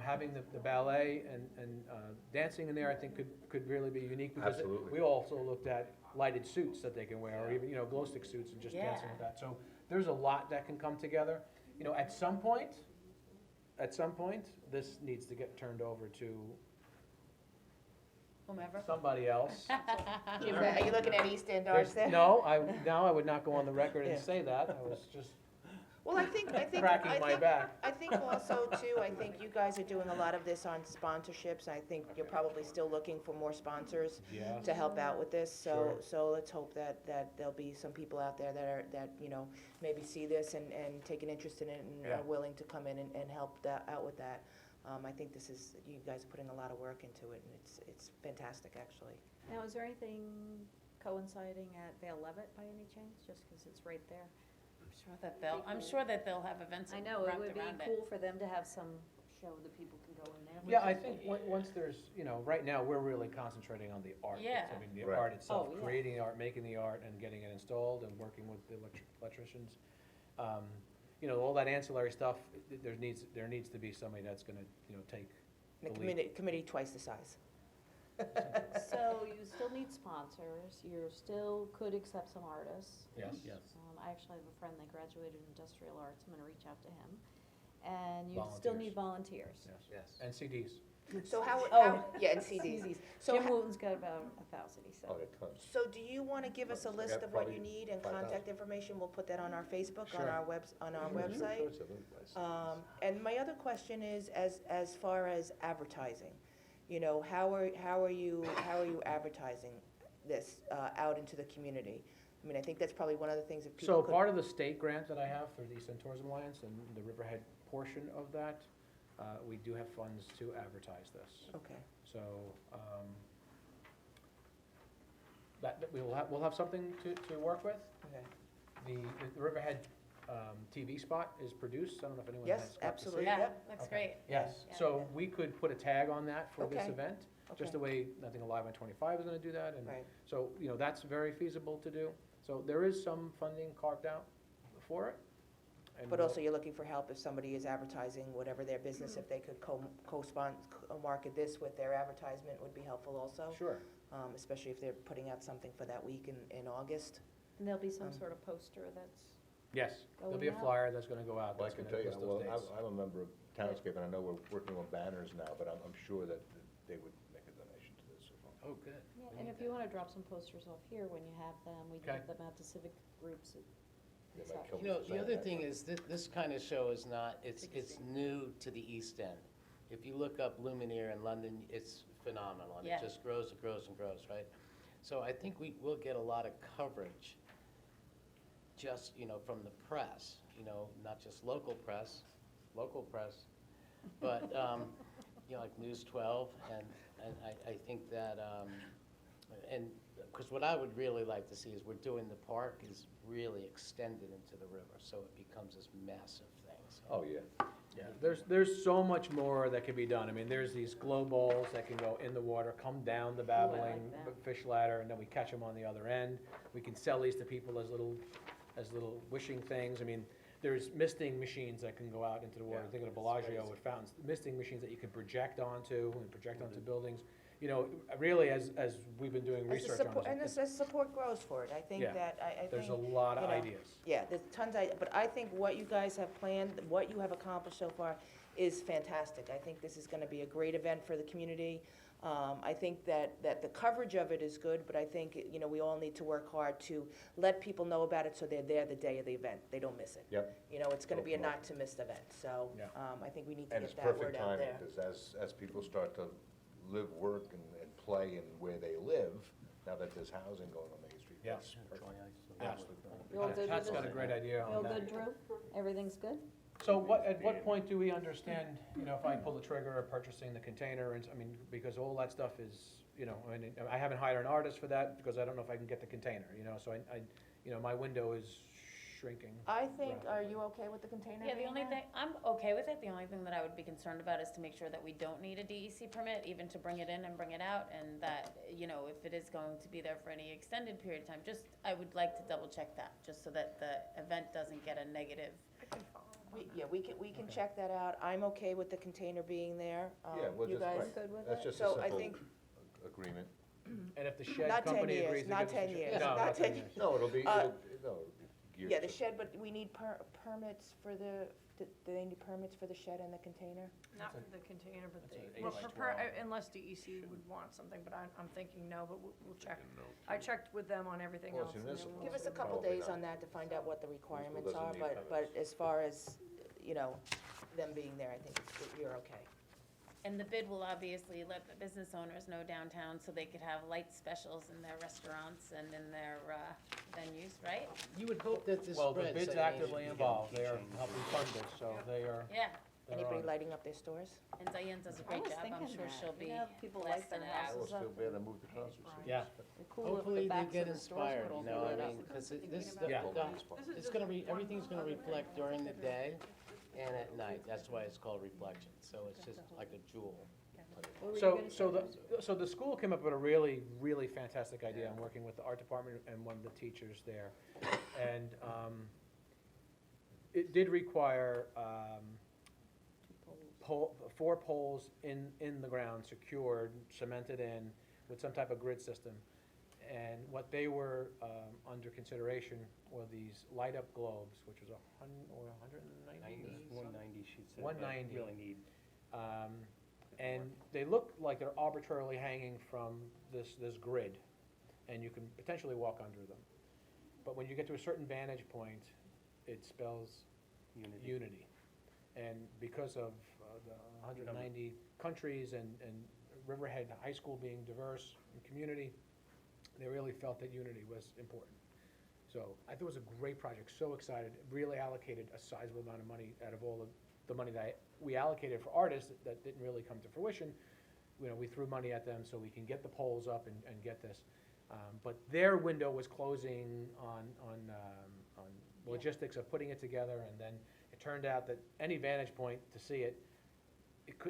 Having the ballet and dancing in there, I think could really be unique, because Absolutely. we also looked at lighted suits that they can wear, or even, glow stick suits and just dancing with that. So there's a lot that can come together. At some point, this needs to get turned over to Whomever. somebody else. Are you looking at East End Arts there? No, I would not go on the record and Yeah. say that. I was just Well, I think, cracking my back. I think also too, I think you guys are doing a lot of this on sponsorships. I think you're probably still looking for more sponsors Yes. to help out with this, Sure. so let's hope that there'll be some people out there that, you know, maybe see this and take an interest in it and Yeah. are willing to come in and help out with that. I think this is, you guys are putting a lot of work into it, and it's fantastic, actually. Now, is there anything coinciding at Vale Levitt by any chance, just because it's right there? I'm sure that they'll have events I know, it wrapped would be around it. cool for them to have some show that people can go in there. Yeah, I think once there's, you know, right now, we're really concentrating on the art. Yeah. I mean, the Right. art itself, Oh, yeah. creating the art, making the art, and getting it installed, and working with the electricians. You know, all that ancillary stuff, there needs to be somebody that's gonna, you know, take The the lead. committee twice the size. So you still need sponsors, you still could accept some artists. Yes. Yes. I actually have a friend that graduated in industrial arts, I'm gonna reach out to him. And you still need volunteers. Yes. Yes. And CDs. So how, Oh. yeah, and CDs. So Jim ho- Wooten's got about 1,000, he said. Oh, there are tons. So do you wanna give us a list Yeah, of what probably you need and 5,000. contact information? We'll put that on our Facebook, on Sure. our on our Sure, website. sure, it's a little place. And my other question is, as far as advertising, you know, how are you advertising this, out into the community? I mean, I think that's probably one of the things that people So could. part of the state grant that I have through the Eastern Tourism Alliance and the Riverhead portion of that, we do have funds to advertise this. Okay, So, that we'll have something to work with. okay. The Riverhead TV spot is produced, I don't know if anyone has Yes, got to absolutely. see it. Yeah, Yep. looks Okay. great. Yes, Yeah. so we could put a tag on that for this Okay. event, just the Okay. way, I think Alive on 25 is gonna do that, and Right. so, you know, that's very feasible to do. So there is some funding carved out for it. and But we'll- also, you're looking for help if somebody is advertising whatever their business, if they could market this with their advertisement would be helpful also. Sure, Especially if they're putting out something for that week in August. And there'll be some sort of poster that's, yes, there'll be a Going out. flyer that's gonna go out. Well, I that's can gonna tell you, list well, those dates. I'm a member of Townscape, and I know we're working on banners now, but I'm sure that they would make a donation to this. Oh, good. yeah, We and need if you that. wanna drop some posters off here when you have them, we Okay. give them out to civic groups. They might Exactly. kill You know, me for the saying other that, thing but- is that this kind of show is not, it's new to the East End. If you look up Lumineer in London, it's phenomenal, and Yeah. it just grows and grows and grows, right? So I think we will get a lot of coverage, just, you know, from the press, you know, not just local press, but, you know, like News 12, and I think that, and, because what I would really like to see is we're doing, the park is really extended into the river, so it becomes this massive thing, so. Oh, yeah. Yeah, there's so much more that can be done. I mean, there's these glow balls that can go in the water, come down the babbling that. fish ladder, and then we catch them on the other end. We can sell these to people as little wishing things. I mean, there's misting machines that can go out into the water. Yeah, Think of the it's Bellagio crazy. with fountains, misting machines that you can project onto buildings. You know, really, as we've been doing As the research support, on and this, as support grows for it, I think Yeah. that, I think. there's a lot of you know, ideas. Yeah, there's tons but I think what you guys have planned, what you have accomplished so far is fantastic. I think this is gonna be a great event for the community. I think that the coverage of it is good, but I think, you know, we all need to work hard to let people know about it so they're there the day of the event, they don't miss it. Yep, You know, it's gonna be a Totally. not-to-miss event, so, Yeah. I think we need to and get it's that perfect word out timing, there. because as people start to live, work, and play in where they live, now that there's housing going on Main Street. Yeah. that's perfect. Absolutely perfect. You all good with Pat's got a this? great idea You all on that. good, Drew? Everything's good? So at what point do we understand, you know, if I pull the trigger of purchasing the container, and, I mean, because all that stuff is, you know, I mean, I haven't hired an artist for that, because I don't know if I can get the container, you know, so I you know, my window is shrinking. I think, are rapidly. you okay with the container Yeah, the being only there? thing, I'm okay with it, the only thing that I would be concerned about is to make sure that we don't need a DEC permit, even to bring it in and bring it out, and that, you know, if it is going to be there for any extended period of time, just, I would like to double check that, just so that the event doesn't get a negative. We can check that out. I'm okay with the container being there. Yeah, we'll You just, guys, right, good with that's it? just a So I simple think- agreement. And if the shed Not 10 company years, agrees to not give us 10 the shed. years, No, not 10 years. No, it'll be, Uh, it'll be gear Yeah, the system. shed, but we need permits for do they need permits for the shed and the container? Not for the container, but That's they, an well, 8x12. unless DEC would want something, but I'm thinking no, but we'll check. I checked with them on everything Well, else. it's and they municipal. were Give us a also- couple Probably days not. on that to find out what the requirements doesn't are, need but permits. as far as, you know, them being there, I think you're okay. And the bid will obviously let the business owners know downtown so they could have light specials in their restaurants and in their venues, right? You would hope that this Well, the spreads. bid's I mean, actively involved, they are helping fund this, so they are, Yeah, they're Anybody on. lighting up their stores? and Diane does a I great was job. I'm thinking sure that. she'll be You know, people light blasting their it out. houses up. bad I moved the concerts. Yeah. They're cool if the Hopefully they backs get of the stores inspired, would all you be know, I lit up. mean, because this, Yeah. it's gonna be, everything's gonna reflect during the day and at night. That's why it's called reflection, so it's just like a jewel. What were you So, gonna so say? so the school came up with a really, really fantastic idea. I'm working with the art department and one of the teachers there. And, it did require, four poles in the ground, secured, cemented in, with some type of grid system. And what they were, under consideration were these light-up globes, which was $190. 190, she said. but 190. Really need. And they look like they're arbitrarily hanging from this grid, and you can potentially walk under them. But when you get to a certain vantage point, it spells unity. And because of the 190 countries and Riverhead High School being diverse in community, they really felt that unity was important. So I thought it was a great project, so excited, really allocated a sizable amount of money out of all of the money that we allocated for artists that didn't really come to fruition. You know, we threw money at them so we can get the poles up and get this. But their window was closing on logistics of putting it together, and then it turned out that any vantage point to see it,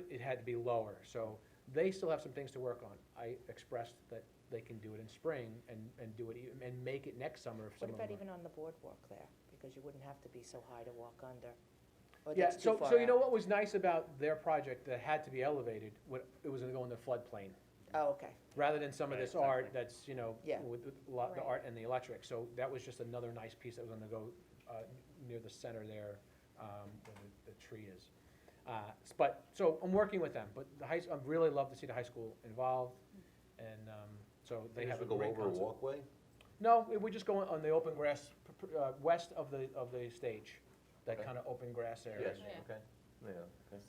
it had to be lower. So they still have some things to work on. I expressed that they can do it in spring and do it, and make it next summer if What some of about them. even on the boardwalk there? Because you wouldn't have to be so high to walk under. Or Yeah, that's too so, far so you know out? what was nice about their project that had to be elevated, it was gonna go in the floodplain, Oh, okay. rather than some of Right, this art exactly. that's, you know, Yeah. with the Right. art and the electric, so that was just another nice piece that was gonna go, near the center there, where the tree is. So I'm working with them, but I'd really love to see the high school involved, and, so they have a great concept. walkway? No, we're just going on the open grass, west of the stage, that Okay. kind of open grass area. Yeah. okay, yeah, okay.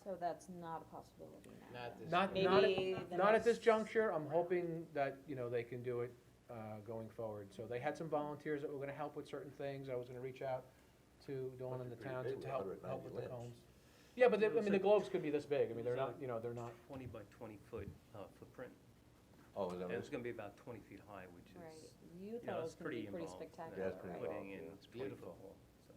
So that's not a possibility now. Not this. Not, year. not, Maybe at- the not at this next- juncture, I'm hoping that, you know, they can do it, going forward. So they had some volunteers that were gonna help with certain things, I was gonna reach out to Dawn in the Pretty town big to with help 190 with the limbs. cones. Yeah, but I mean, the globes could be this big, I mean, they're not, you know, they're not, 20 by 20 foot footprint, Oh, is that and what it's gonna be about 20 feet high, which Right, is, you you thought know, it it's was gonna be pretty pretty involved. spectacular, Yeah, it's pretty right? involved. Putting in It's 20 beautiful. foot wall, so.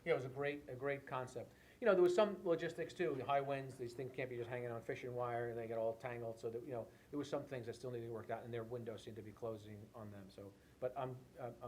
yeah, it was a great concept. You know, there was some logistics too, the high winds, these things can't be just hanging on fishing wire, and they get all tangled, so that, you know, there was some things that still needed to be worked out, and their windows seemed to be closing on them, so, but I'm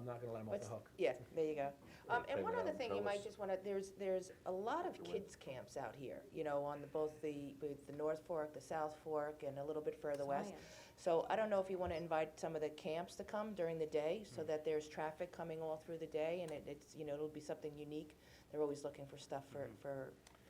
not gonna let them off Let's- the hook. Yeah, there you go. And take one it other out thing and you tell might us. just wanna, there's a lot of kids camps out here, you know, on both the North Fork, the South Fork, and a little bit further west. Science. So I don't know if you wanna invite some of the camps to come during the day, so that there's traffic coming all through the day, and it's, you know, it'll be something unique. They're always looking for stuff for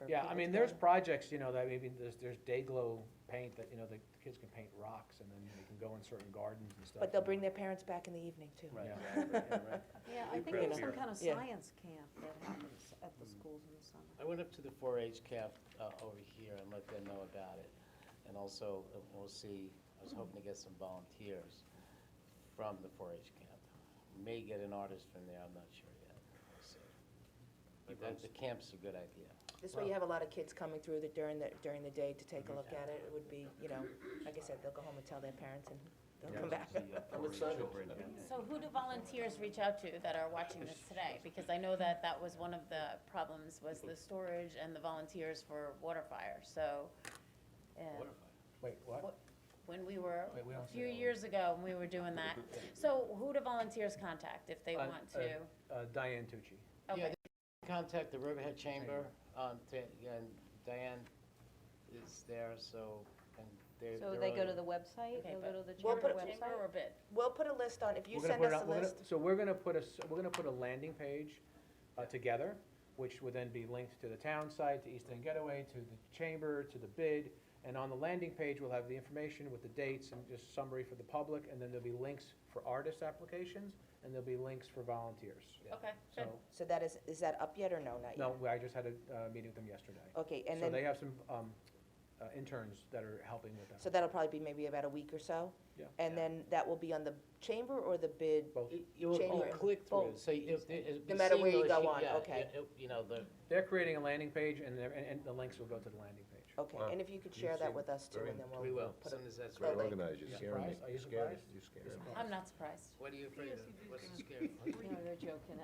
Yeah, I people mean, to there's go. projects, you know, that maybe there's day glow paint that, you know, the kids can paint rocks, and then they can go in certain gardens and stuff. But they'll bring their parents back in the evening, too. Right, Yeah. exactly, yeah, right. Yeah, I think Right there's some here. kind of Yeah. science camp that happens at the schools in the summer. I went up to the 4-H camp over here and let them know about it. And also, we'll see, I was hoping to get some volunteers from the 4-H camp. May get an artist from there, I'm not sure yet. We'll see. But the camp's a good idea. This way you have a lot of kids coming through during the day to take a look at it. It would be, you know, like I said, they'll go home and tell their parents, and they'll come back. I'm excited. So who do volunteers reach out to that are watching this today? Because I know that was one of the problems, was the storage and the volunteers for water fire, so. Wait, what? When we were, Wait, we don't a say few that. years ago, when we were doing that. So who do volunteers contact if they Uh, want to? Diane Tucci. Okay, Contact the Riverhead Chamber, and Diane is there, so, and So they go to the website, Okay, they'll go but to the We'll chamber put Chamber website? or bid? We'll put a list on, if you We're gonna send put it us on- a we're gonna- list. So we're gonna put a landing page, together, which would then be linked to the town site, to East End Getaway, to the chamber, to the bid. And on the landing page, we'll have the information with the dates and just summary for the public, and then there'll be links for artist applications, and there'll be links for volunteers. Okay, good. So, So that is that up yet or no, not yet? no, I just had a meeting with them yesterday. Okay, and So then, they have some interns that are helping with so that. that'll probably be maybe about a week or so? Yeah. And then that will be on the chamber or the bid? Both. You will Chamber. click through, Both. so it'll be No matter where you seamless, go on, yeah, okay. You know, They're creating a landing page, and the links will go to the landing page. Okay, Wow. and if you could You share that seem with us too, very- and then we we'll will, put as a soon as that's Very ready. organized, you're Yeah. scaring me. Surprised? Are you Scared me. surprised? You scared me. I'm not surprised. What are you afraid of? What's the scary? No, they're joking.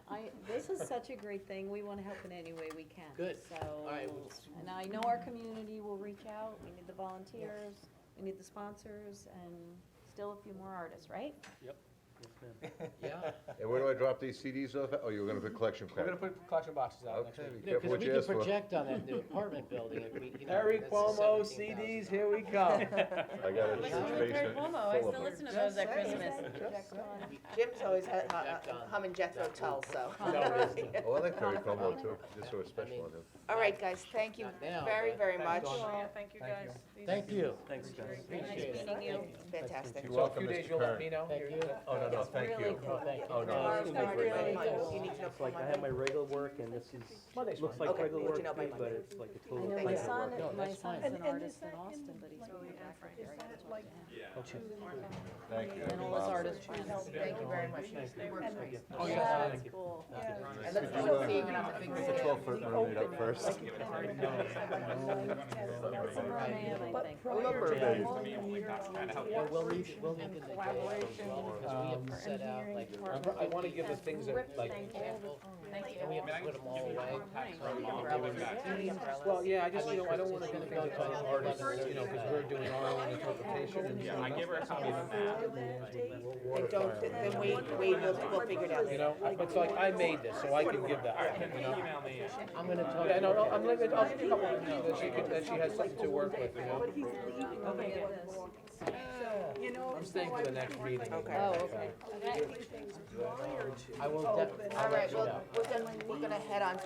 This is such a great thing, we wanna help in any way we can. Good. So, All right, well, and I know our community will reach out, we need the volunteers, we need the sponsors, and still a few more artists, right? Yes, ma'am. Yeah. And where do I drop these CDs off at? Oh, you're gonna put collection We're gonna card? put collection boxes out next Okay, week. be Yeah, careful because what we you can ask for. project on that new apartment building, I mean, you know. Harry that's Cuomo 17,000. CDs, here we come. I got a Listen church to Harry basement Cuomo, full I of still them. listen to those at Christmas. Jim's always Project on. humming Jethro Tull, so. Oh, I like Terry Como too, just so special on him. All right, guys, thank you Not now, very, but- very much. Yeah, thank you Thank guys. These Thank are you. Thanks, guys. Appreciate it. Meeting you. Fantastic. You're So a welcome, few days Mr. you'll let Kern. me know. Thank You're- you. Oh, no, no, thank Really you. cool. Thank you. Oh, no. Tomorrow's it's not great. really Thank close. you. You need to know It's like for I have my Monday. regular work and this is, Monday's looks fine. like Okay, regular we'll let work you know to by me, but Monday. it's like a I total know Thank my you. son, No, my that's fine. son's an And artist is in that Austin, but he's like- moving back from here. I gotta talk like- to him. Thank you. And all his artist friends. Thank you very much. He works great. Oh, Yeah, yeah. that's cool. And let's go see him on the big screen. 12-foot mermaid up first. It's a merman, I think. I love mermaids. Yeah, we'll need the day as well, because we have to set out, like. I wanna give the things that, like, Thank you. And we have to put them all away. well, yeah, I just, you know, I don't wanna go to the artists, you know, cause we're doing our own interpretation and. I gave her a copy of the map. Then don't, then Wade will figure it out. You know, it's like, I made this, so I can give that, you know? Email me. I'm gonna talk. Yeah, no, I'll give you a couple, that she has something to work with, you know? I'm staying for the next meeting. Okay. Oh, okay. I will All I'll right, let you well, know. we're gonna head on.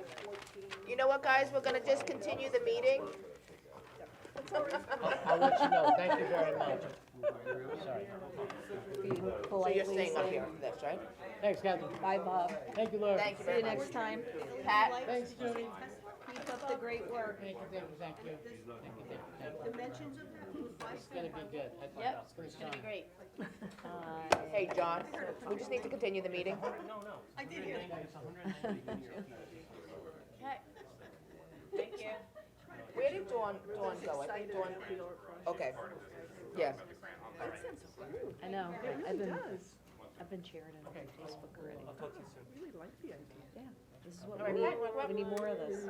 You know what, guys, we're gonna discontinue the meeting. I'll let you know, thank you very much. Sorry. Be So you're politely staying up say, here for this, right? Thanks, Catherine. bye, Bob. Thank you, Laura. Thank you See very you much. next time. Pat? Thanks, Judy. Keep up the great work. Thank you, thank you, thank you. Thank you. Dimensions of that? It's gonna be good. Yep, It's gonna it's gonna be shine. great. Hey, John, we just need to continue the meeting. I did hear. Okay. Thank you. Where did Dawn go? I think Dawn, okay, yeah. I know, I've been sharing it on Facebook already. I'll talk to you soon. Yeah, this is what All right, we need, Pat, what- we need more of this.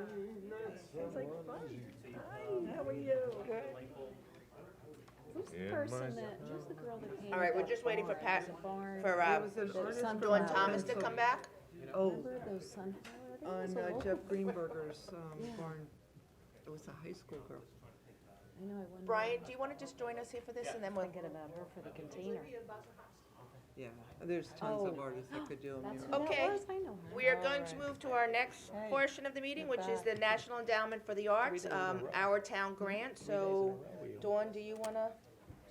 Who's the In person my that, who's the girl that painted All right, we're that just waiting for barn? Pat, It was a barn. for, The Dawn sunflower. Thomas to come back? Oh, Remember those sunflower? There was on a local Jeff place. Greenberger's Yeah. barn. It was a high school girl. I know, I wonder. Brian, do you wanna just join us here for this, and then we'll, Thinking about her for the container. Yeah, there's tons of Oh. artists that could do them. That's yeah. who that Okay. was, I know her. we are going to move to our next Hey, portion of the meeting, you're which is back. the National Endowment for the Arts, our town grant, so, Dawn, do you wanna?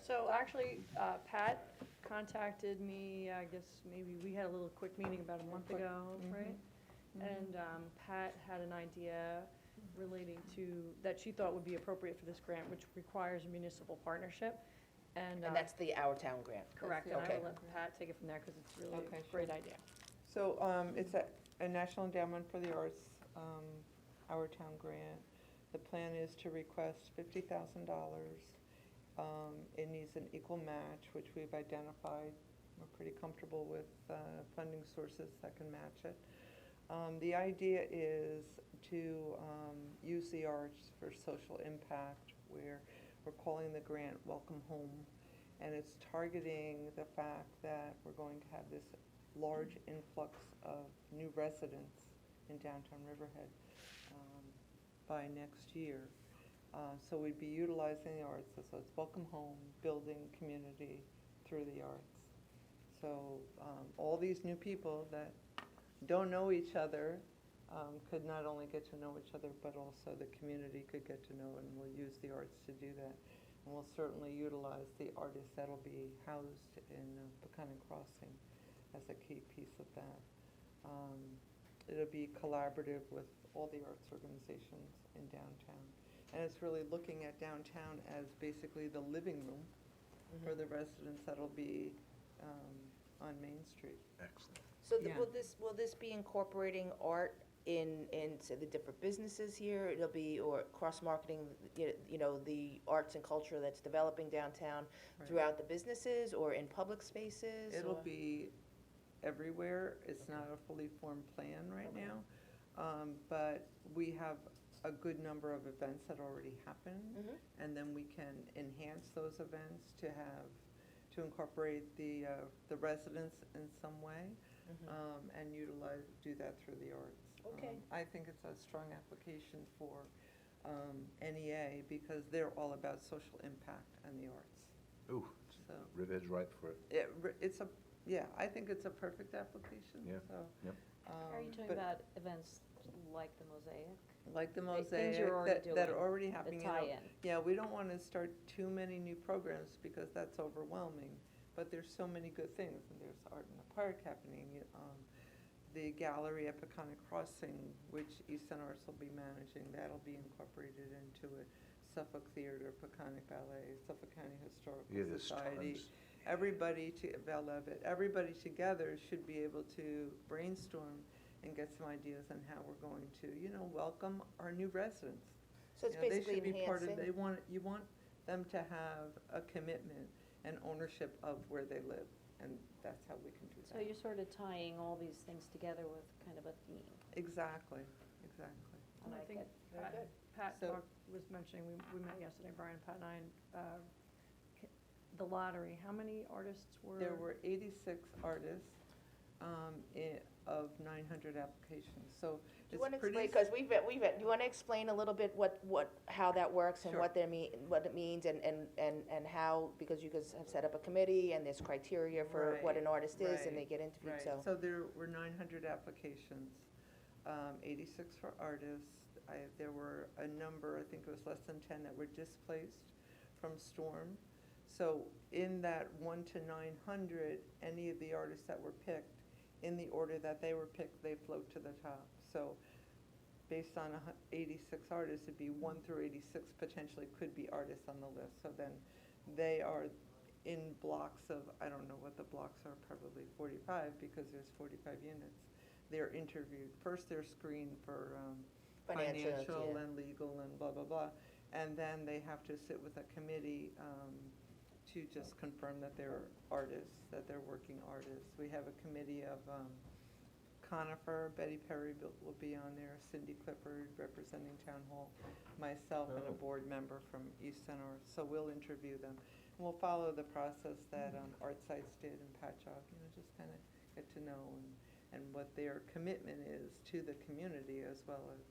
So actually, Pat contacted me, I guess maybe we had a little quick meeting about a month ago, right? And Pat had an idea relating to, that she thought would be appropriate for this grant, which requires a municipal partnership. And, And that's the Our Town grant. correct, and I Okay. will let Pat take it from there, because it's really Okay, a great idea. So, it's a National Endowment for the Arts, Our Town grant. The plan is to request $50,000. It needs an equal match, which we've identified. We're pretty comfortable with, funding sources that can match it. The idea is to, use the arts for social impact, where we're calling the grant Welcome Home. And it's targeting the fact that we're going to have this large influx of new residents in downtown Riverhead by next year. So we'd be utilizing the arts as a welcome home, building community through the arts. So all these new people that don't know each other could not only get to know each other, but also the community could get to know, and we'll use the arts to do that. And we'll certainly utilize the artists that'll be housed in Buchanan Crossing as a key piece of that. It'll be collaborative with all the arts organizations in downtown. And it's really looking at downtown as basically the living room for the residents that'll be on Main Street. Excellent. So Yeah. will this be incorporating art into the different businesses here? It'll be, or cross-marketing, the arts and culture that's developing downtown Right. throughout the businesses or in public spaces? It'll or- be everywhere. It's not a fully formed plan right now. But we have a good number of events that already happen. Mhm. And then we can enhance those events to incorporate the residents in some way. And do that through the arts. Okay. I think it's a strong application for NEA because they're all about social impact and the arts. Ooh, So Riverhead's ripe for it. I think it's a perfect application, Yeah. so. Yep. Are you talking but about events like the Mosaic? like the Things Mosaic, you're already that are doing, already The happening. tie-in? Yeah, we don't want to start too many new programs because that's overwhelming, but there's so many good things, and there's Art in the Park happening, the gallery at Peconic Crossing, which East End Arts will be managing, that'll be incorporated into it. Suffolk Theater, Peconic Ballet, Suffolk County Yeah, Historical there's Society. tons. Everybody everybody together should be able to brainstorm and get some ideas on how we're going to, welcome our new residents. So it's You know, basically They should be part of, enhancing. you want them to have a commitment and ownership of where they live, and that's how we can do So that. you're sort of tying all these things together with kind of a theme. Exactly. And I like think it. Very Pat, good. Pat So- was mentioning, we met yesterday, Brian, Pat and I, the lottery, how many artists were? There were 86 artists of 900 applications, so Do you it's want to pretty. explain, because do you want to explain a little bit how that works and Sure. what it means and how, because you guys have set up a committee and there's criteria for what an artist is and they get interviewed, Right, so. so there were 900 applications, 86 for artists. There were a number, I think it was less than 10, that were displaced from storm. So in that 1 to 900, any of the artists that were picked, in the order that they were picked, they float to the top. So based on 86 artists, it'd be 1 through 86 potentially could be artists on the list. So then they are in blocks of, I don't know what the blocks are, probably 45, because there's 45 units. They're interviewed. First, they're screened for financial yeah. and legal and blah, blah, blah. And then they have to sit with a committee to just confirm that they're artists, that they're working artists. We have a committee of Conifer, Betty Perry will be on there, Cindy Clifford representing Town Hall, myself and a board member from East End Arts. So we'll interview them. And we'll follow the process that Art Sites did in Patchogue, just kind of get to know and what their commitment is to the community as well as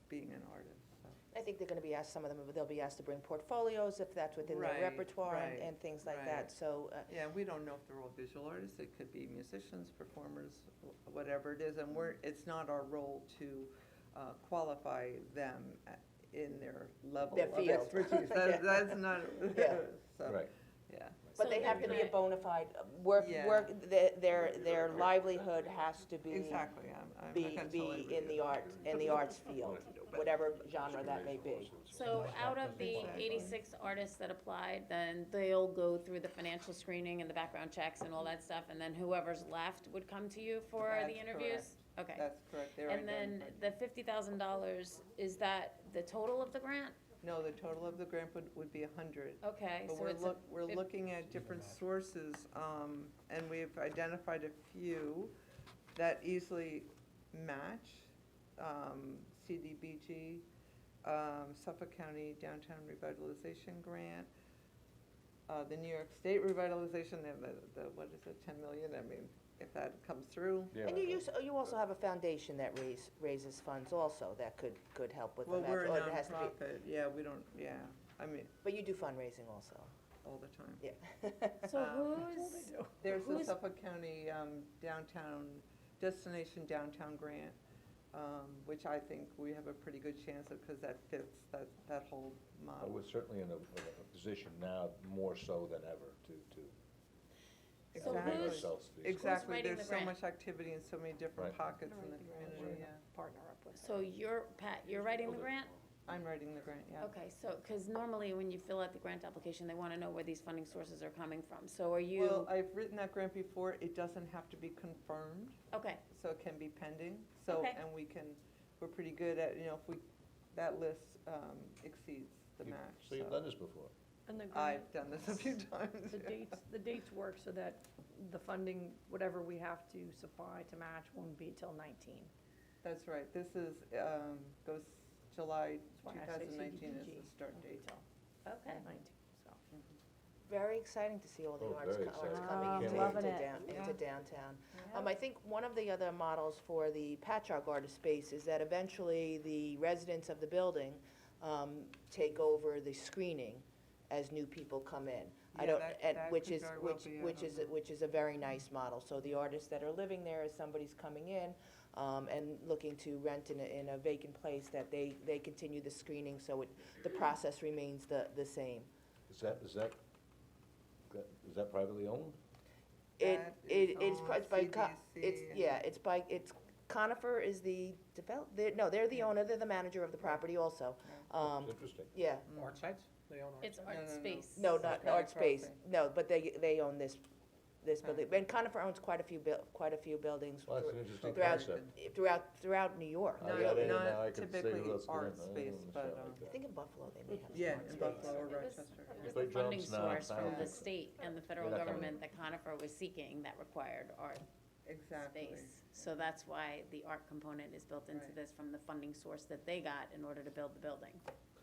being an artist. So. I think they're gonna be asked, some of them, they'll be asked to bring portfolios if that's within their Right, repertoire right, and things like right. that, so. Yeah, we don't know if they're all visual artists, it could be musicians, performers, whatever it is, and it's not our role to qualify them in their level Their of field. expertise. Yeah. That's not, Yeah. so, Right. yeah. But So they have to be a they're- bona fide, Yeah. their livelihood has to be. Exactly, I'm not Be gonna tell everybody in the arts field, whatever genre that may be. So out of the Exactly. 86 artists that applied, then they'll go through the financial screening and the background checks and all that stuff, and then whoever's left would come to you for That's the interviews? Okay. That's correct, they're And then identified. the $50,000, is that the total of the grant? No, the total of the grant would be 100. Okay, But so it's a we're looking at different sources, and we've identified a few that easily match, CDBG, Suffolk County Downtown Revitalization Grant, the New York State Revitalization, they have the what is it, 10 million, I mean, if that comes through. Yeah. And you also have a foundation that raises funds also that could help with the Well, match. we're a or it has to be- nonprofit, yeah, we don't, yeah, I mean, But you do fundraising also, all the time. yeah. So Um, who's, There's the Who's- Suffolk County downtown, Destination Downtown Grant, which I think we have a pretty good chance of, because that fits that whole But model. we're certainly in a position now, more so than ever, to So elevate Exactly. ourselves to these. Exactly, writing there's the so grant? much activity in so many different Right. pockets in the community, yeah. Partner up with. so Pat, you're writing the grant? I'm writing the grant, yeah. Okay, so, because normally when you fill out the grant application, they want to know where these funding sources are coming from. So are you, Well, I've written that grant before, it doesn't have to be confirmed, okay, so it can be pending, so, Okay. and we're pretty good at, if that list exceeds the You- match, So you've done this before? And the grant, I've done this a few times. the dates work so that the funding, whatever we have to supply to match won't be till 19. That's right, this is, goes July That's why I say 2019 is CDBG. the start date. okay. 19, so. Very exciting to see all the Oh, arts very arts exciting. coming I'm into loving it. into downtown. I think one of the other models for the Patchogue Artist Space is that eventually the residents of the building take over the screening as new people come in. I Yeah, don't, that- and that which could is, very well which, be, I which don't is, know. which is a very nice model. So the artists that are living there, as somebody's coming in, and looking to rent in a vacant place, that they continue the screening, so the process remains the same. Is that privately owned? It That it's is pri- it's by CDC it's Conifer is the they're the owner, they're the manager of the property also. It's interesting. Yeah, Art sites, they own art It's sites? art no, no. space. no, not Okay. Art Space, Crossing. no, but they own this Okay. building. And Conifer owns quite a few buildings Well, that's an interesting throughout, concept. throughout New York. I Not- got in, not now I can say typically who else got in. art I don't space, understand but, like I that. think in Buffalo they may have some Yeah, art in space. Buffalo or It was- Rochester. It They was play the funding drums now, source from now. the state and the federal You're not coming government that Conifer was seeking that required art Exactly. space. So that's why the art component is built into Right. this from the funding source that they got in order to build the building.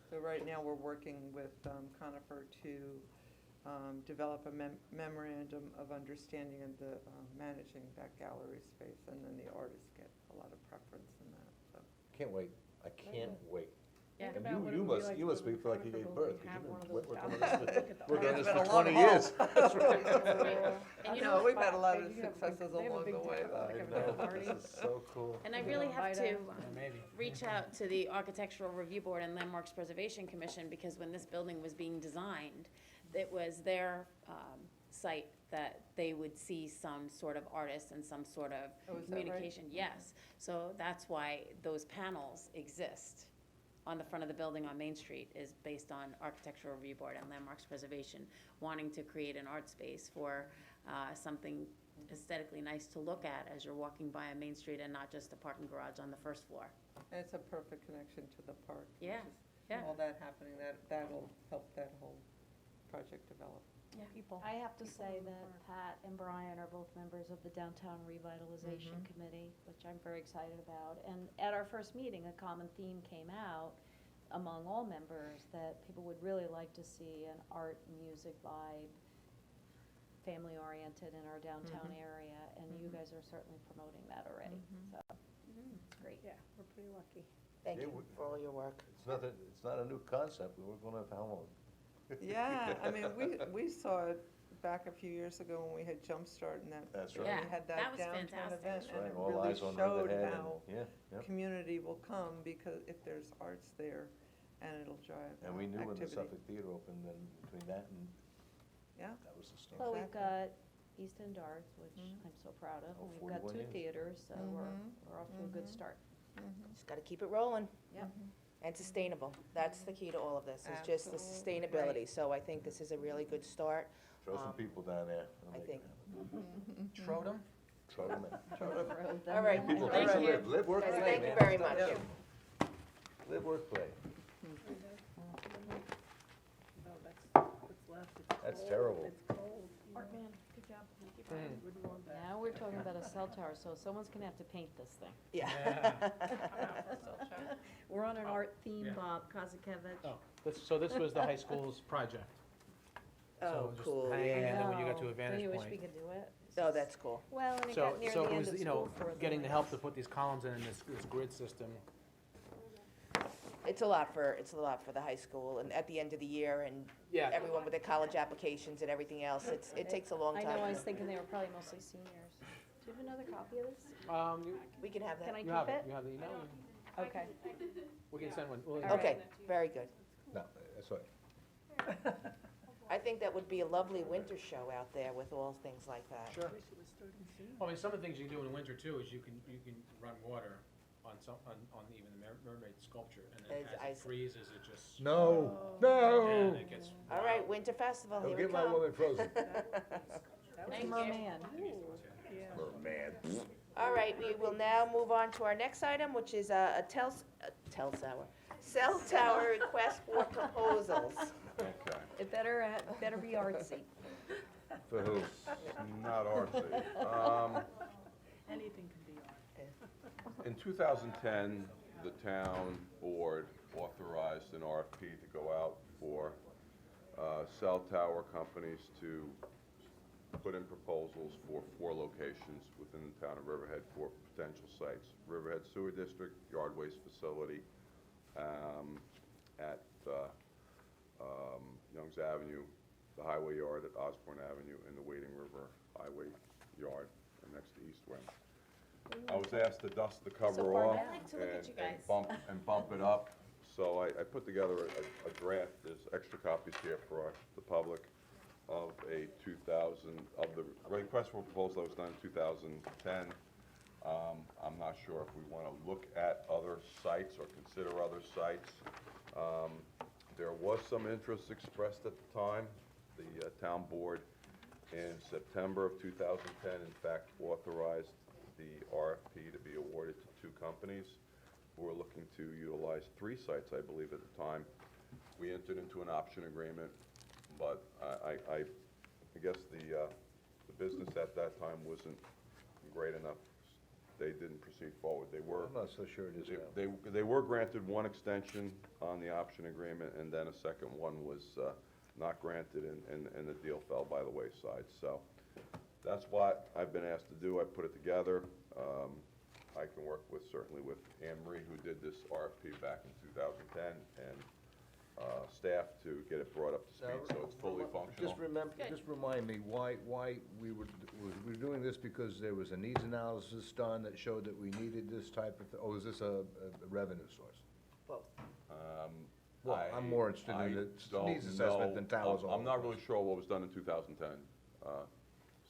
So right now, we're working with Conifer to develop a memorandum of understanding of the managing that gallery space, and then the artists get a lot of preference in that, so. Can't wait, I can't wait. Yeah. Think And about what it you would be must, like you to must live be in feel like you Conifer gave building, birth, 'cause have you've one of been those working on houses. this Look at the working on It's this been for a long 20 haul. years. That's right. And you No, know, we've had a lot of They have successes they have a along big the way, tent, though. like I every know, party. this is so cool. and I You really know, have invite to us. Maybe. reach out to the Architectural Review Board and Landmarks Preservation Commission, because when this building was being designed, it was their site that they would see some sort of artist and some sort of Oh, is that right? communication. Yes, so that's why those panels exist on the front of the building on Main Street, is based on Architectural Review Board and Landmarks Preservation, wanting to create an art space for something aesthetically nice to look at as you're walking by on Main Street, and not just a parking garage on the first floor. And it's a perfect connection to the park. which Yeah, is yeah. All that happening, that'll help that whole project develop. People. I have to say that Pat and Brian are both members of the Downtown Revitalization Committee, which I'm very excited about. And at our first meeting, a common theme came out among all members, that people would really like to see an art, music vibe, family-oriented in our downtown area, and you guys are certainly promoting that already, so, it's great. Yeah, we're pretty lucky. Thank Yeah, you for all your work. It's not a new concept, we were gonna have how long? Yeah, I mean, we saw it back a few years ago when we had Jumpstart and that. That's when right. Yeah, We had that that was downtown fantastic. event, That's and right, it all really eyes on showed Riverhead and, how yeah, yeah. community will come, because if there's arts there, and it'll drive And we knew when the activity. Suffolk Theater opened, then between that and, Yeah. that was the start. Well, we've Exactly. got East End Arts, which I'm so proud of, Oh, and we've got 41 two years. theaters, so we're off to a good start. Just gotta keep it rolling. Yep. And sustainable, that's the key to all of this, is just the Absolutely. sustainability. So I think this is a really good start. Throw some people down there. I think. Trotem? Throw them in. All right, People thank have to you. live, live, work, Guys, play, thank you man. very much. Yeah. Live, work, play. Oh, that's left. It's That's cold. terrible. It's cold. Art man, good job. Thank you. Wouldn't want that. Now we're talking about a cell tower, so someone's gonna have to paint this thing. Yeah. We're on an art theme, Yeah. Bob Kazakevich. Oh, so this was the high school's project. Oh, So just cool, hanging, yeah. and then when you got to a Don't vantage you wish we point, could do it? Oh, that's cool. Well, and it So, got near the so it end was, of you know, school for the getting the help to lights. put these columns in this grid system. It's a lot for the high school, and at the end of the year, and Yeah. everyone with their college applications and everything else, it takes a long I time. know, I was thinking they were probably mostly seniors. Do you have another copy of this? We can have Can that. I You keep have it, it? you have the email? Okay. We can send one. We'll- All right. Okay, very good. No, that's right. I think that would be a lovely winter show out there with all things like that. Sure. Well, I mean, some of the things you can do in winter too is you can run water on even the mermaid sculpture, and then As as it ice. freezes, it just. No, And no. it gets. All right, wild. Winter Festival, Don't here we get my come. woman frozen. Thank you. Merman. Man. All right, we will now move on to our next item, which is a cell tower request for proposals. Okay, It better be artsy. For who? not RC. Anything can be art. In 2010, the town board authorized an RFP to go out for cell tower companies to put in proposals for 4 locations within the town of Riverhead for potential sites. Riverhead Sewer District, Yard Waste Facility, at Youngs Avenue, the Highway Yard at Osborne Avenue, and the Wading River Highway Yard next to East Wing. I was asked to dust the cover far off I like to look at you guys. and bump it up. So I put together a draft, there's extra copies here for the public, of a 2000, of the request for proposal that was done in 2010. I'm not sure if we want to look at other sites or consider other sites. There was some interest expressed at the time. The town board in September of 2010, in fact, authorized the RFP to be awarded to 2 companies who were looking to utilize 3 sites, I believe, at the time. We entered into an option agreement, but I guess the business at that time wasn't great enough. They didn't proceed forward. They were. I'm not so sure it is now. They were granted 1 extension on the option agreement, and then a second one was not granted, and the deal fell by the wayside. So that's what I've been asked to do. I put it together. I can work certainly with Anne Marie, who did this RFP back in 2010, and staff to get it brought up to speed, so it's fully functional. Just remind me, why we were doing this, because there was a needs analysis done that showed that we needed this type of, oh, is this a revenue source? Well, I'm more interested in the needs assessment than towers. I'm not really sure what was done in 2010.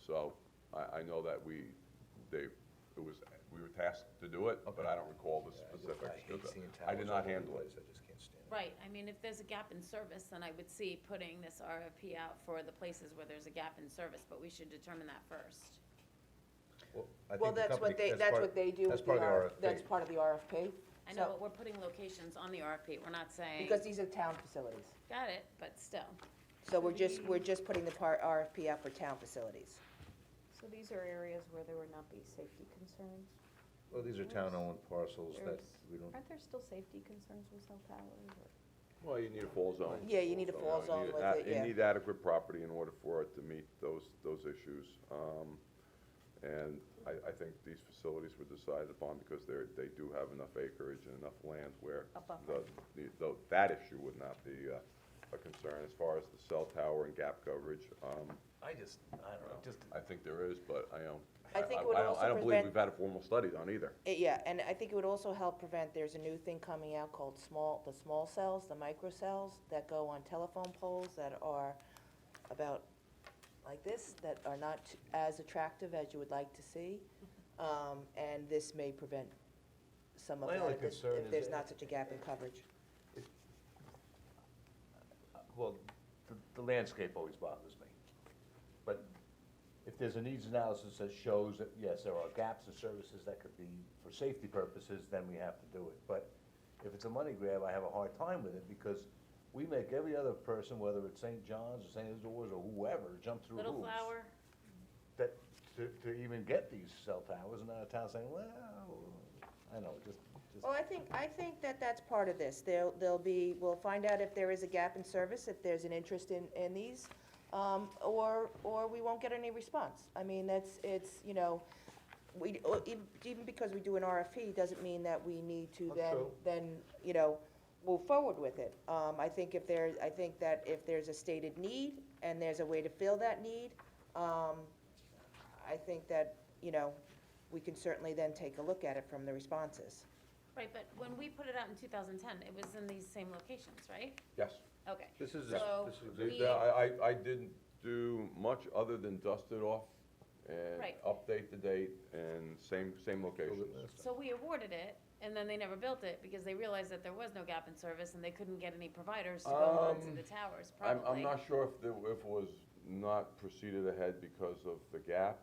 So I know that we were tasked to do it, but I don't recall the specifics. I did not handle it. I just can't stand it. Right, I mean, if there's a gap in service, then I would see putting this RFP out for the places where there's a gap in service, but we should determine that first. Well, I Well, think the that's what company- that's what they do that's with the part of the RFP. That's part of the RFP. I know, So- but we're putting locations on the RFP, we're not saying, Because these are town facilities. got it, but still. So we're just putting the RFP out for town facilities. So these are areas where there would not be safety concerns? Well, these are town-owned parcels that There's- we don't, Aren't there still safety concerns with cell towers, or? Well, you need a fall zone. Yeah, you need a fall You zone need with a- it, yeah. You need adequate property in order for it to meet those issues. And I think these facilities were decided upon because they do have enough acreage and enough land where A buffer. that issue would not be a concern. As far as the cell tower and gap coverage, I don't know, just. I think there is, but I think it would also I don't believe prevent- we've had a formal study done either. Yeah, and I think it would also help prevent, there's a new thing coming out called the small cells, the micro cells that go on telephone poles that are about like this, that are not as attractive as you would like to see. And this may prevent some of My only that, concern if is there's that- not such a gap in coverage. Well, the landscape always bothers me. But if there's a needs analysis that shows that, yes, there are gaps in services that could be for safety purposes, then we have to do it. But if it's a money grab, I have a hard time with it, because we make every other person, whether it's St. John's or St. Isidore or whoever, jump through hoops. Little Flower, That, to even get these cell towers, and now the town's saying, well, I know, just. Well, I think that that's part of this. We'll find out if there is a gap in service, if there's an interest in these. or we won't get any response. I mean, it's, you know, even because we do an RFP, doesn't mean that we need to That's true. then, you know, move forward with it. I think that if there's a stated need and there's a way to fill that need, I think that, you know, we can certainly then take a look at it from the responses. Right, but when we put it out in 2010, it was in these same locations, right? Yes. Okay. This is, So, we, I didn't do much other than dust it off and Right. update the date and same locations. so we awarded it, and then they never built it because they realized that there was no gap in service and they couldn't get any providers to go onto the towers, probably. I'm not sure if it was not proceeded ahead because of the gap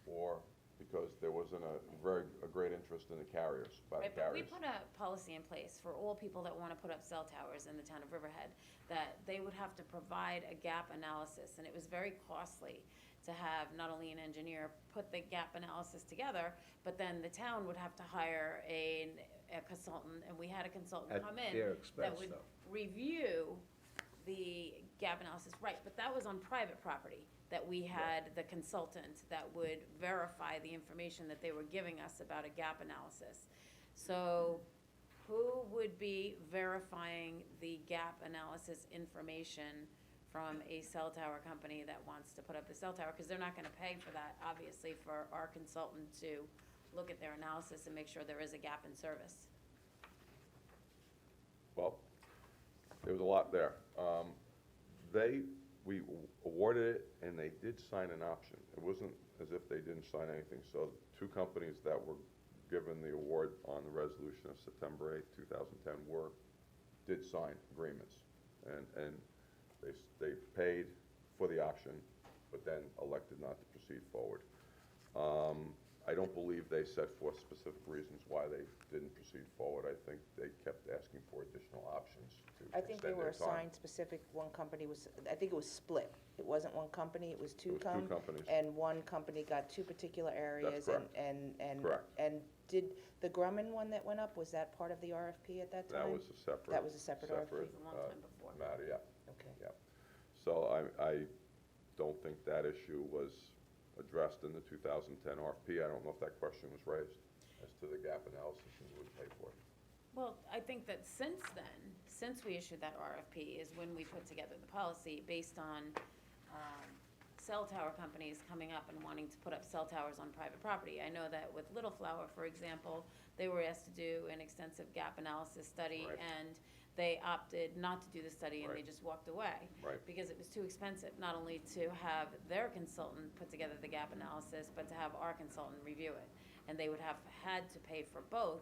or because there wasn't a great interest in the carriers, by the Right, but we carriers. put a policy in place for all people that want to put up cell towers in the town of Riverhead, that they would have to provide a gap analysis, and it was very costly to have not only an engineer put the gap analysis together, but then the town would have to hire a consultant, and we had a consultant At come in their that expense, would though. review the gap analysis, right, but that was on private property, that we had the consultant that would verify the information that they were giving us about a gap analysis. So who would be verifying the gap analysis information from a cell tower company that wants to put up the cell tower? Because they're not gonna pay for that, obviously, for our consultant to look at their analysis and make sure there is a gap in service. Well, there was a lot there. We awarded it, and they did sign an option. It wasn't as if they didn't sign anything. So two companies that were given the award on the resolution of September 8th, 2010 did sign agreements. And they paid for the option, but then elected not to proceed forward. I don't believe they set forth specific reasons why they didn't proceed forward. I think they kept asking for additional options to I think they extend were their time. assigned specific, one company was, I think it was split. It wasn't one company, it was two It was two companies. And one company got two particular areas. correct. And Correct. And did the Grumman one that went up, was that part of the RFP at that time? That was a separate. That was a separate RFP? It was a long time before. Matter, yeah. Okay. Yeah. So I don't think that issue was addressed in the 2010 RFP. I don't know if that question was raised as to the gap analysis and who would pay for it. Well, I think that since then, since we issued that RFP, is when we put together the policy based on cell tower companies coming up and wanting to put up cell towers on private property. I know that with Little Flower, for example, they were asked to do an extensive gap analysis study, Right. and they opted not to do the study, and they Right. just walked away. Right. Because it was too expensive, not only to have their consultant put together the gap analysis, but to have our consultant review it. And they would have had to pay for both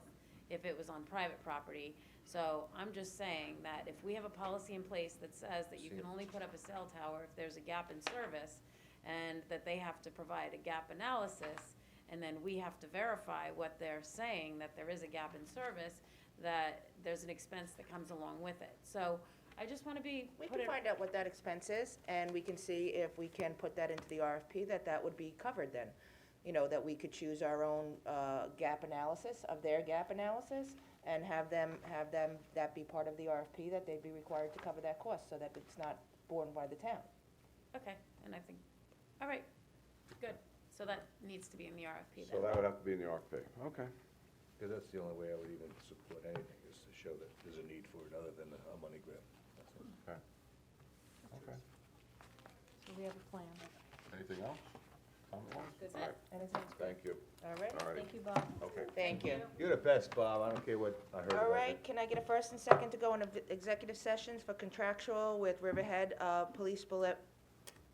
if it was on private property. So I'm just saying that if we have a policy in place that says that you can only put up a cell tower if there's a gap in service, and that they have to provide a gap analysis, and then we have to verify what they're saying, that there is a gap in service, that there's an expense that comes along with it. So I just wanna We can find out what that expense is, and we can see if we can put that into the RFP, that would be covered then. You know, that we could choose our own gap analysis of their gap analysis, and have them, that be part of the RFP, that they'd be required to cover that cost, so that it's not borne by the town. Okay, and I think, all right, good. So that needs to be in the RFP then. So that would have to be in the RFP. Okay. Because that's the only way I would even support anything, is to show that there's a need for it other than a money grab. That's it. Okay. Okay. So we have a plan. Anything else? Comment-wise? That's All it. right. Anything? Thank you. All right, All righty. Thank you, Bob. Okay. thank you. You're the best, Bob, I don't care what I heard about All you. right, can I get a first and second to go into executive sessions for contractual with Riverhead Police Benevolent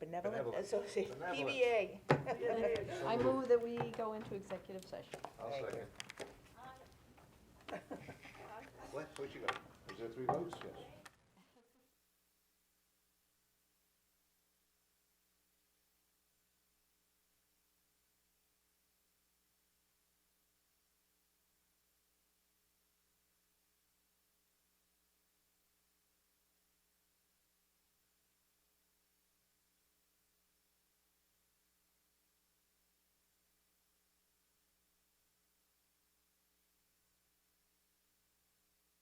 Benevolent. Association, Benevolent. PBA? I move that we go into executive session. I'll Thank second. What you got? Is there 3 votes? Yes.